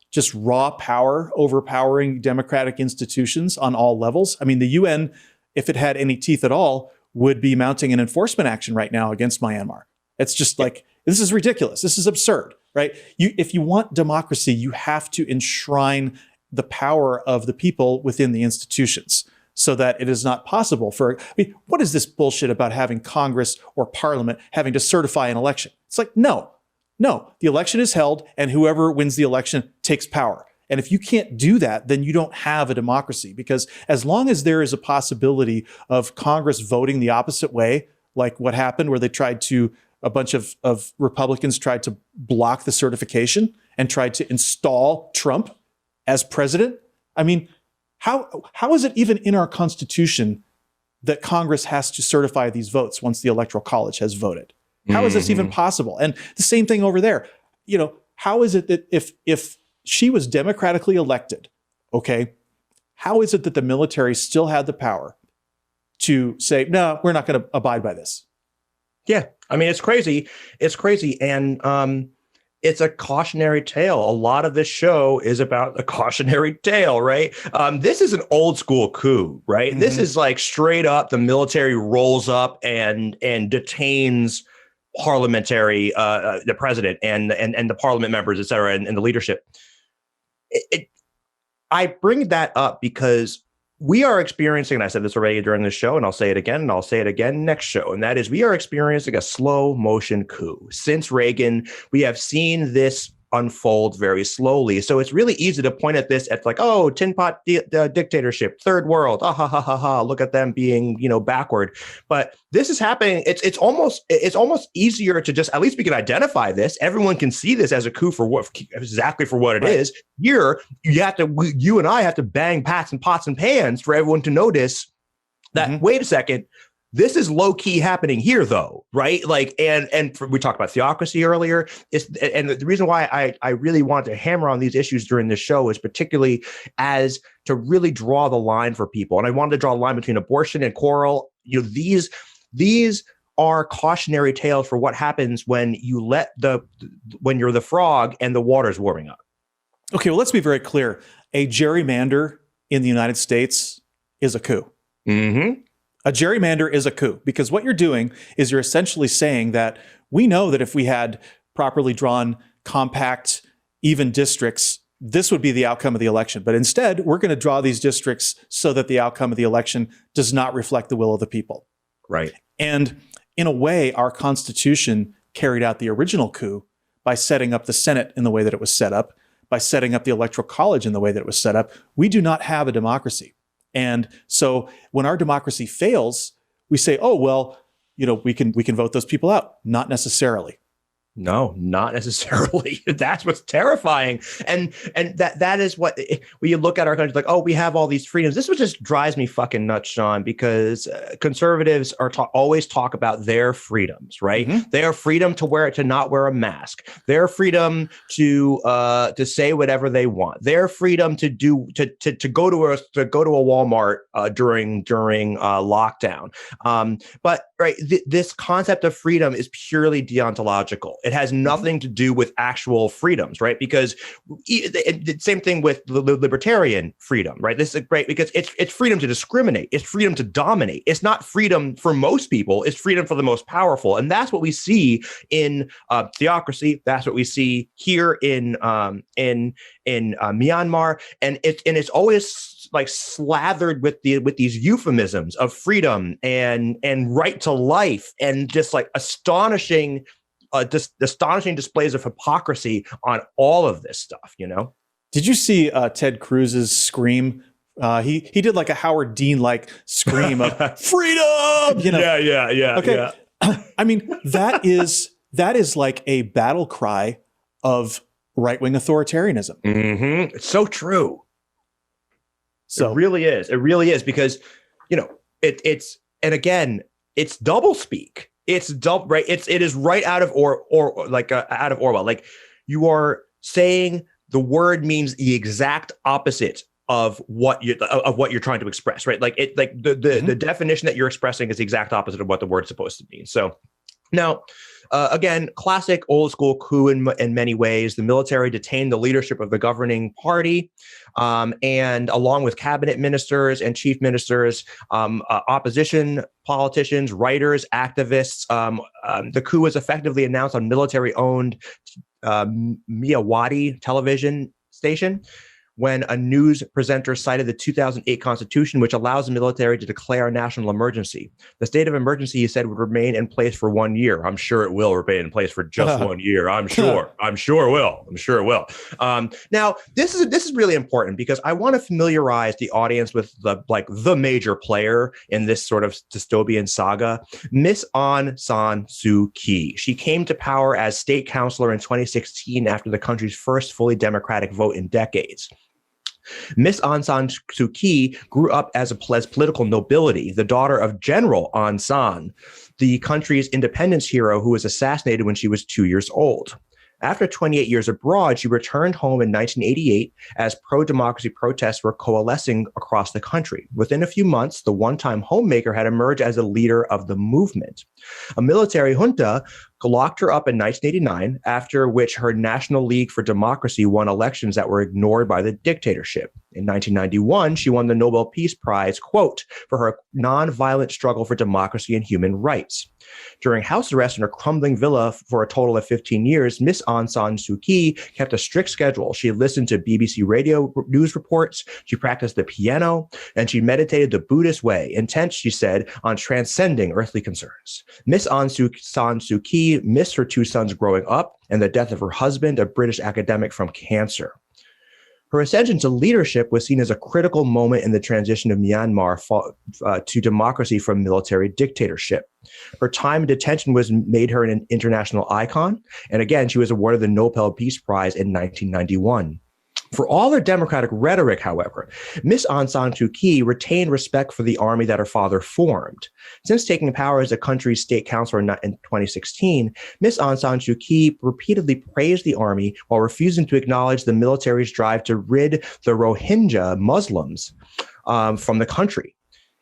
just raw power, overpowering democratic institutions on all levels. I mean, the UN, if it had any teeth at all, would be mounting an enforcement action right now against Myanmar. It's just like, this is ridiculous. This is absurd, right? If you want democracy, you have to enshrine the power of the people within the institutions so that it is not possible what is this bullshit about having Congress or Parliament having to certify an election? It's like, no, the election is held and whoever wins the election takes power. And if you can't do that, then you don't have a democracy, because as long as there is a possibility of Congress voting the opposite way, like what happened where a bunch of Republicans tried to block the certification and tried to install Trump as president. I mean, how is it even in our Constitution that Congress has to certify these votes once the Electoral College has voted? How is this even possible? And the same thing over there. How is it that if she was democratically elected, okay, how is it that the military still had the power to say, no, we're not going to abide by this? Yeah, I mean, it's crazy. And it's a cautionary tale. A lot of this show is about a cautionary tale, right? This is an old school coup, right? Mm-hmm. This is like straight up the military rolls up and detains parliamentary, the president and the parliament members, et cetera, and the leadership. I bring that up because we are experiencing, and I said this already during the show, and I'll say it again, and I'll say it again next show, and that is we are experiencing a slow motion coup. Since Reagan, we have seen this unfold very slowly. So it's really easy to point at this at like, oh, tin pot dictatorship, third world, ah, ha, ha, ha, ha, look at them being, backward. But this is happening. It's almost easier to just, at least we can identify this. Everyone can see this as a coup for exactly what it is. Here, you and I have to bang pots and pans for everyone to notice that, wait a second, this is low key happening here, though, right? Like, we talked about theocracy earlier. And the reason why I really want to hammer on these issues during this show is particularly as to really draw the line for people. And I wanted to draw a line between abortion and quarrel. These are cautionary tales for what happens when you when you're the frog and the water's warming up. Okay, well, let's be very clear. A gerrymander in the United States is a coup. Mm-hmm. A gerrymander is a coup, because what you're doing is you're essentially saying that we know that if we had properly drawn, compact, even districts, this would be the outcome of the election. But instead, we're going to draw these districts so that the outcome of the election does not reflect the will of the people. Right. And in a way, our Constitution carried out the original coup by setting up the Senate in the way that it was set up, by setting up the Electoral College in the way that it was set up. We do not have a democracy. And so when our democracy fails, we say, oh, well, we can vote those people out. Not necessarily. No, not necessarily. That's what's terrifying. And that is what, when you look at our country, like, oh, we have all these freedoms. This what just drives me fucking nuts, Sean, because conservatives are always talk about their freedoms, right? Mm-hmm. Their freedom to not wear a mask, their freedom to say whatever they want, their freedom to go to a Walmart during lockdown. But right, this concept of freedom is purely deontological. It has nothing to do with actual freedoms, right? Because the same thing with the libertarian freedom, right? This is great because it's freedom to discriminate. It's freedom to dominate. It's not freedom for most people. It's freedom for the most powerful. And that's what we see in theocracy. That's what we see here in Myanmar. And it's always like slathered with these euphemisms of freedom and right to life and just like astonishing displays of hypocrisy on all of this stuff, Did you see Ted Cruz's scream? He did like a Howard Dean like scream of freedom. Yeah. Okay. Yeah. I mean, that is like a battle cry of right-wing authoritarianism. Mm-hmm. It's so true. So it really is because it's and again it's double speak. It's double, right? It is right out of out of Orwell. Like you are saying the word means the exact opposite of what you're trying to express, right? Like the definition that you're expressing is the exact opposite of what the word's supposed to mean. So now, again, classic old school coup in many ways. The military detained the leadership of the governing party, and along with cabinet ministers and chief ministers, opposition politicians, writers, activists. The coup was effectively announced on military-owned Myawaddy television station, when a news presenter cited the 2008 Constitution, which allows the military to declare a national emergency. The state of emergency, he said, would remain in place for 1 year. I'm sure it will remain in place for just 1 year. I'm sure it will. Now, this is really important because I want to familiarize the audience with the major player in this sort of dystopian saga, Miss Aung San Suu Kyi. She came to power as state councilor in 2016 after the country's first fully democratic vote in decades. Miss Aung San Suu Kyi grew up as political nobility, the daughter of General Aung San, the country's independence hero who was assassinated when she was 2 years old. After 28 years abroad, she returned home in 1988 as pro-democracy protests were coalescing across the country. Within a few months, the one-time homemaker had emerged as a leader of the movement. A military junta locked her up in 1989, after which her National League for Democracy won elections that were ignored by the dictatorship. In 1991, she won the Nobel Peace Prize, quote, for her nonviolent struggle for democracy and human rights. During house arrest in her crumbling villa for a total of 15 years, Miss Aung San Suu Kyi kept a strict schedule. She listened to BBC radio news reports, she practiced the piano, and she meditated the Buddhist way, intent, she said, on transcending earthly concerns. Miss Aung San Suu Kyi Kyi missed her two sons growing up and the death of her husband, a British academic, from cancer. Her ascension to leadership was seen as a critical moment in the transition of Myanmar to democracy from military dictatorship. Her time in detention made her an international icon. And again, she was awarded the Nobel Peace Prize in 1991. For all her democratic rhetoric, however, Miss Aung San Suu Kyi retained respect for the army that her father formed. Since taking power as the country's state councilor in 2016, Miss Aung San Suu Kyi repeatedly praised the army while refusing to acknowledge the military's drive to rid the Rohingya Muslims from the country.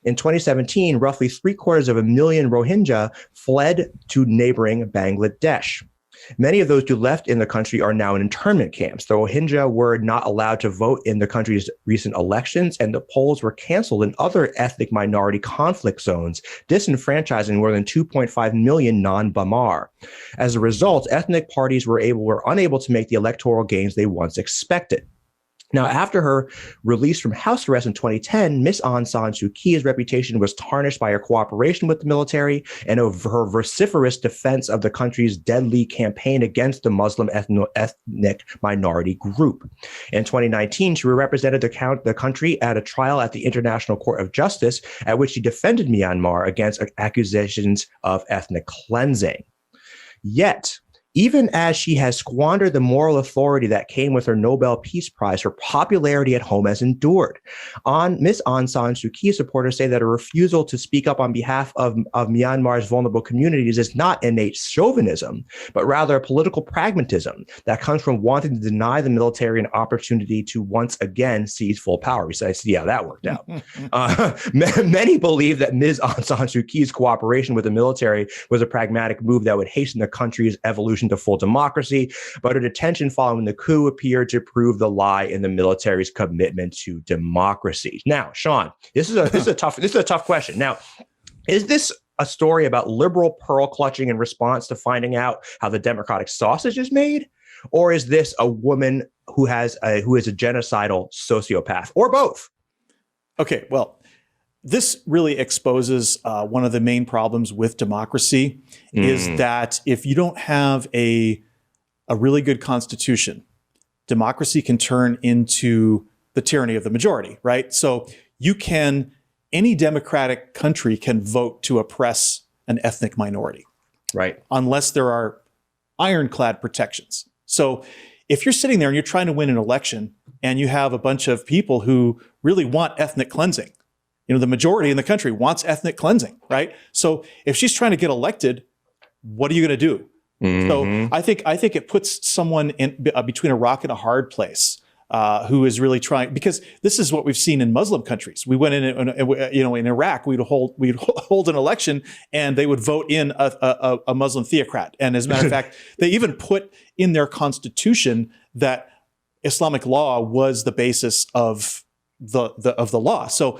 In 2017, roughly 750,000 Rohingya fled to neighboring Bangladesh. Many of those who left in the country are now in internment camps. The Rohingya were not allowed to vote in the country's recent elections, and the polls were canceled in other ethnic minority conflict zones, disenfranchising more than 2.5 million non-Bamar. As a result, ethnic parties were unable to make the electoral gains they once expected. Now, after her release from house arrest in 2010, Miss Aung San Suu Kyi's reputation was tarnished by her cooperation with the military and of her vociferous defense of the country's deadly campaign against the Muslim ethnic minority group. In 2019, she represented the country at a trial at the International Court of Justice, at which she defended Myanmar against accusations of ethnic cleansing. Yet, even as she has squandered the moral authority that came with her Nobel Peace Prize, her popularity at home has endured. Miss Aung San Suu Kyi supporters say that her refusal to speak up on behalf of Myanmar's vulnerable communities is not innate chauvinism, but rather a political pragmatism that comes from wanting to deny the military an opportunity to once again seize full power. We see how that worked out. Many believe that Ms. Aung San Suu Kyi's cooperation with the military was a pragmatic move that would hasten the country's evolution to full democracy, but her detention following the coup appeared to prove the lie in the military's commitment to democracy. Now, Sean, this is a tough question. Now, is this a story about liberal pearl clutching in response to finding out how the democratic sausage is made, or is this a woman who is a genocidal sociopath, or both? Okay, well, this really exposes one of the main problems with democracy is that if you don't have a really good constitution, democracy can turn into the tyranny of the majority, right? So any democratic country can vote to oppress an ethnic minority, right? Unless there are ironclad protections. So if you're sitting there and you're trying to win an election and you have a bunch of people who really want ethnic cleansing, the majority in the country wants ethnic cleansing, right? So if she's trying to get elected, what are you going to do? So I think it puts someone in between a rock and a hard place who is really trying, because this is what we've seen in Muslim countries. We went in Iraq, we'd hold an election and they would vote in a Muslim theocrat. And as a matter of fact, they even put in their constitution that Islamic law was the basis of the law. So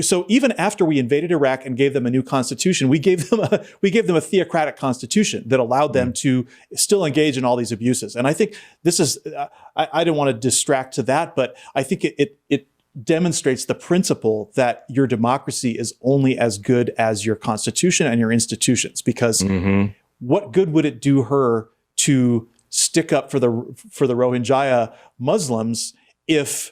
so even after we invaded Iraq and gave them a new constitution, we gave them a theocratic constitution that allowed them to still engage in all these abuses. And I think this is I don't want to distract to that, but I think it demonstrates the principle that your democracy is only as good as your constitution and your institutions. Because what good would it do her to stick up for the Rohingya Muslims if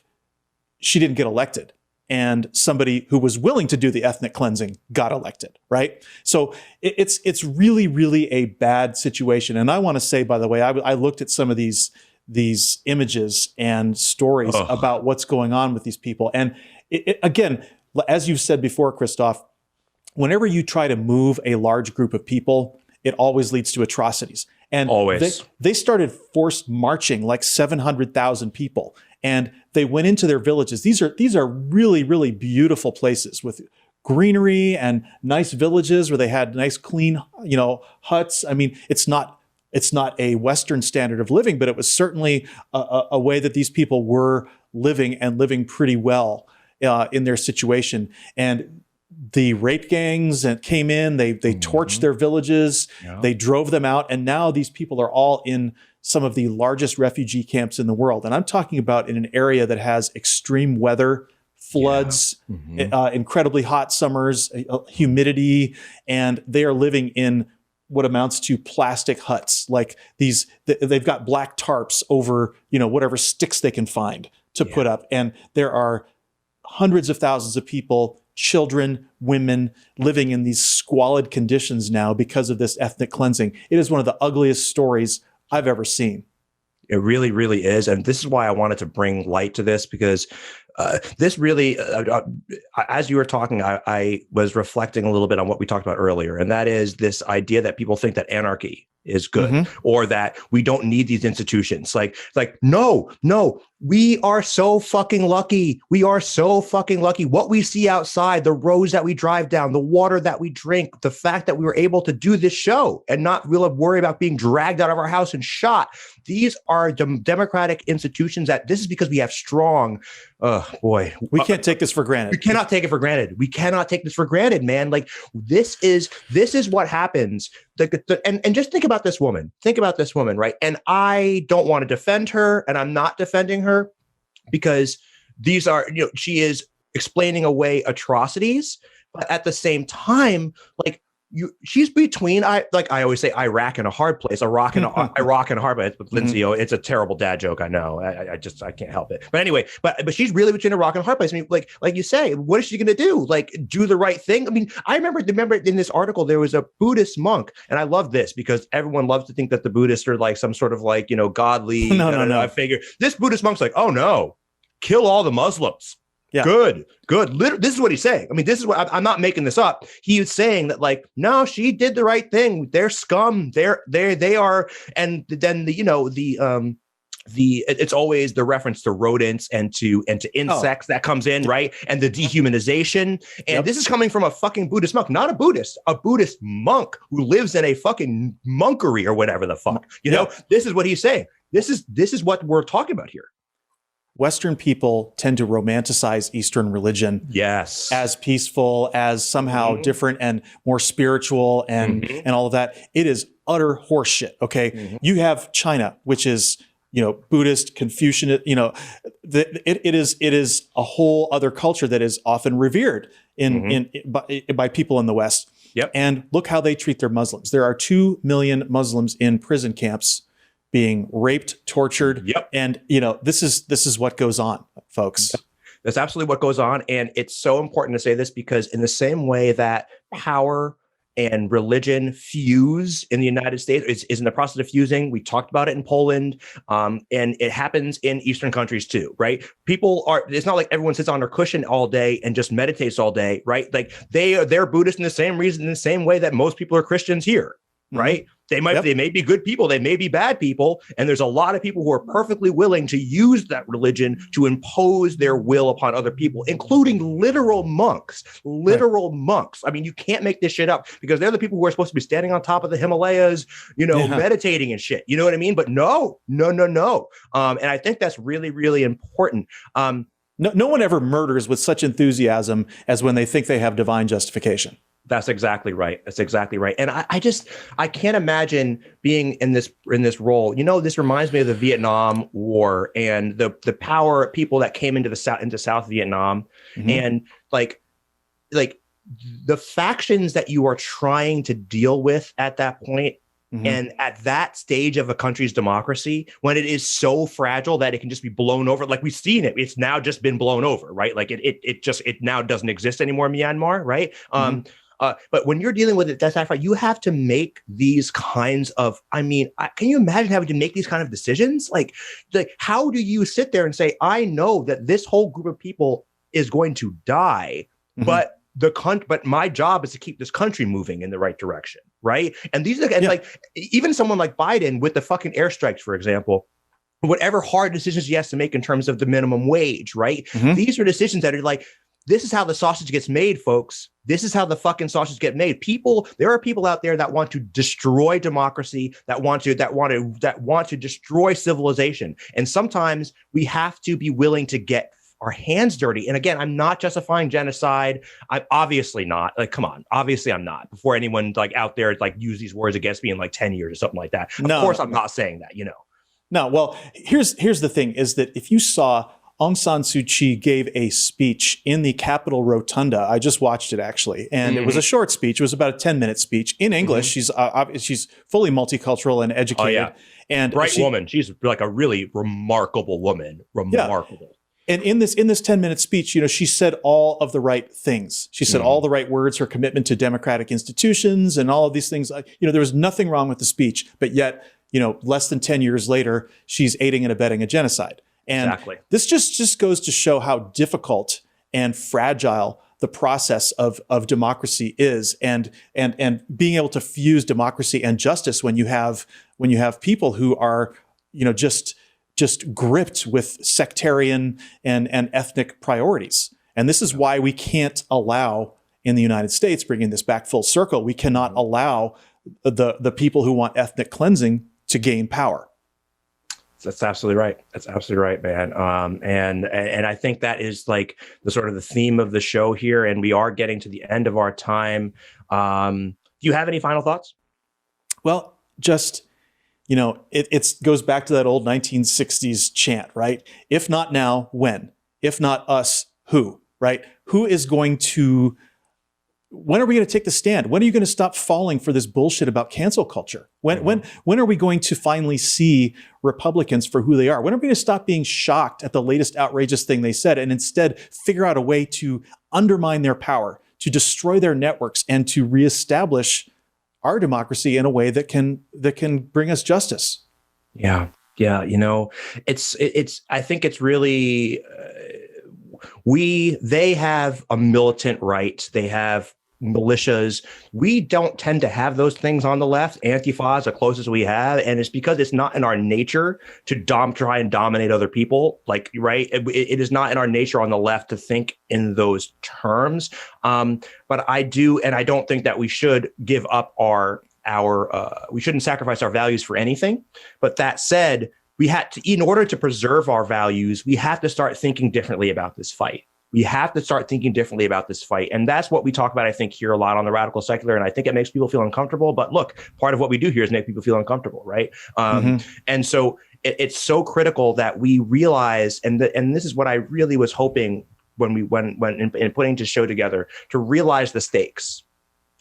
she didn't get elected and somebody who was willing to do the ethnic cleansing got elected, right? So it's really, really a bad situation. And I want to say, by the way, I looked at some of these images and stories about what's going on with these people. And again, as you've said before, Christophe, whenever you try to move a large group of people, it always leads to atrocities. And they started forced marching like 700,000 people. And they went into their villages. These are really, really beautiful places with greenery and nice villages where they had nice, clean, huts. I mean, it's not a Western standard of living, but it was certainly a way that these people were living pretty well in their situation. And the rape gangs came in, they torched their villages, they drove them out, and now these people are all in some of the largest refugee camps in the world. And I'm talking about in an area that has extreme weather, floods, incredibly hot summers, humidity, and they are living in what amounts to plastic huts, like these. They've got black tarps over, whatever sticks they can find to put up, and there are hundreds of thousands of people, children, women, living in these squalid conditions now because of this ethnic cleansing. It is one of the ugliest stories I've ever seen. It really, really is. And this is why I wanted to bring light to this, because this really, as you were talking, I was reflecting a little bit on what we talked about earlier. And that is this idea that people think that anarchy is good, or that we don't need these institutions. Like, no, we are so fucking lucky. We are so fucking lucky. What we see outside, the roads that we drive down, the water that we drink, the fact that we were able to do this show and not really worry about being dragged out of our house and shot. These are democratic institutions that this is because we have strong, we can't take this for granted. We cannot take it for granted. We cannot take this for granted, man. Like this is what happens. And just think about this woman. Think about this woman, right? And I don't want to defend her, and I'm not defending her because these are, she is explaining away atrocities, but at the same time, like she's between, I always say, Iraq and a hard place, Iraq and a hard place. But Lindsay, it's a terrible dad joke. I know. I can't help it. But anyway, but she's really between a rock and a hard place. I mean, like you say, what is she going to do? Like, do the right thing? I mean, I remember in this article, there was a Buddhist monk, and I love this because everyone loves to think that the Buddhists are like some sort of like, godly no. figure. This Buddhist monk's like, oh no, kill all the Muslims. Yeah. Good. This is what he's saying. I mean, this is what I'm not making this up. He was saying that, like, no, she did the right thing. They're scum. They are. And then it's always the reference to rodents and to insects that comes in, right? And the dehumanization. And this is coming from a fucking Buddhist monk, not a Buddhist monk who lives in a fucking monkery or whatever the fuck. This is what he's saying. This is what we're talking about here. Western people tend to romanticize Eastern religion as peaceful, as somehow different and more spiritual and all of that. It is utter horseshit. Okay. You have China, which is, Buddhist, Confucian, it is a whole other culture that is often revered by people in the West. Yep. And look how they treat their Muslims. There are 2 million Muslims in prison camps being raped, tortured. Yep. And, this is what goes on, folks. That's absolutely what goes on. And it's so important to say this because in the same way that power and religion fuse in the United States, is in the process of fusing. We talked about it in Poland, and it happens in Eastern countries too, right? It's not like everyone sits on their cushion all day and just meditates all day, right? Like they're Buddhist in the same way that most people are Christians here. Right? They may be good people, they may be bad people, and there's a lot of people who are perfectly willing to use that religion to impose their will upon other people, including literal monks. I mean, you can't make this shit up because they're the people who are supposed to be standing on top of the Himalayas, meditating and shit. You know what I mean? But no. And I think that's really, really important. No one ever murders with such enthusiasm as when they think they have divine justification. That's exactly right. And I can't imagine being in this role. This reminds me of the Vietnam War and the power people that came into South Vietnam, and like the factions that you are trying to deal with at that point. And at that stage of a country's democracy, when it is so fragile that it can just be blown over, like we've seen it, it's now just been blown over, right? Like it now doesn't exist anymore in Myanmar, right? But when you're dealing with it, that's right. You have to make these kinds of, can you imagine having to make these kind of decisions? Like how do you sit there and say, I know that this whole group of people is going to die, but my job is to keep this country moving in the right direction, right? And these are like even someone like Biden with the fucking airstrikes, for example. Whatever hard decisions he has to make in terms of the minimum wage, right? These are decisions that are like, this is how the sausage gets made, folks. This is how the fucking sausage get made. There are people out there that want to destroy democracy, that want to destroy civilization. And sometimes we have to be willing to get our hands dirty. And again, I'm not justifying genocide. I'm obviously not. Like, come on. Obviously, I'm not. Before anyone like out there like use these words against me in like 10 years or something like that. Of course, I'm not saying that. No. Well, here's the thing: is that if you saw Aung San Suu Kyi gave a speech in the Capitol Rotunda. I just watched it actually, and it was a short speech. It was about a 10-minute speech in English. She's fully multicultural and educated. Oh, yeah. And bright woman. She's like a really remarkable woman. Remarkable. Yeah. And in this 10-minute speech, she said all of the right things. She said all the right words, her commitment to democratic institutions and all of these things. There was nothing wrong with the speech, but yet, less than 10 years later, she's aiding and abetting a genocide. And this just goes to show how difficult and fragile the process of democracy is, and being able to fuse democracy and justice when you have people who are, just gripped with sectarian and ethnic priorities. And this is why we can't allow, in the United States, bringing this back full circle, we cannot allow the people who want ethnic cleansing to gain power. That's absolutely right. That's absolutely right, man. And I think that is like the sort of the theme of the show here. And we are getting to the end of our time. Do you have any final thoughts? Well, just, it goes back to that old 1960s chant, right? If not now, when? If not us, who? Right? When are we going to take the stand? When are you going to stop falling for this bullshit about cancel culture? When are we going to finally see Republicans for who they are? When are we going to stop being shocked at the latest outrageous thing they said and instead figure out a way to undermine their power, to destroy their networks, and to reestablish our democracy in a way that can bring us justice? Yeah. It's I think it's really they have a militant right. They have militias. We don't tend to have those things on the left. Antifa is the closest we have. And it's because it's not in our nature to try and dominate other people. Like, right. It is not in our nature on the left to think in those terms. But I do. And I don't think that we should give up we shouldn't sacrifice our values for anything. But that said, in order to preserve our values, we have to start thinking differently about this fight. We have to start thinking differently about this fight. And that's what we talk about, I think, here a lot on the Radical Secular. And I think it makes people feel uncomfortable. But look, part of what we do here is make people feel uncomfortable, right? And so it's so critical that we realize, and this is what I really was hoping when in putting this show together, to realize the stakes.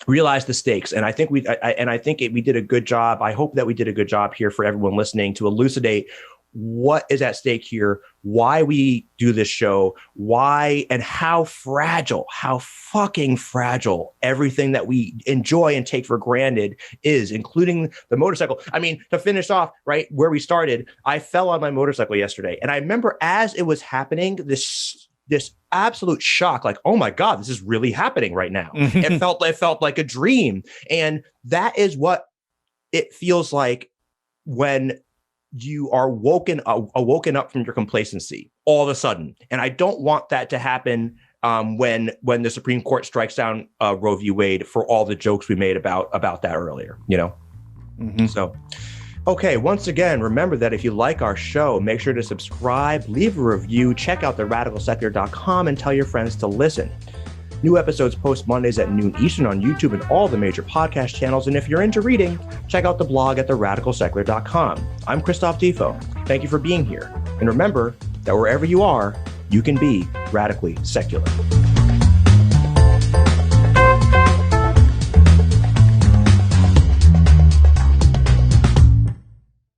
And I think we did a good job. I hope that we did a good job here for everyone listening to elucidate what is at stake here, why we do this show, why and how fucking fragile everything that we enjoy and take for granted is, including the motorcycle. I mean, to finish off, right where we started, I fell on my motorcycle yesterday. And I remember as it was happening, this absolute shock, like, oh my God, this is really happening right now. It felt like a dream. And that is what it feels like when you are woken up from your complacency all of a sudden. And I don't want that to happen when the Supreme Court strikes down Roe v. Wade for all the jokes we made about that earlier, So, okay, once again, remember that if you like our show, make sure to subscribe, leave a review, check out theradicalsecular.com, and tell your friends to listen. New episodes post Mondays at noon Eastern on YouTube and all the major podcast channels. And if you're into reading, check out the blog at theradicalsecular.com. I'm Christophe Defo. Thank you for being here. And remember that wherever you are, you can be radically secular.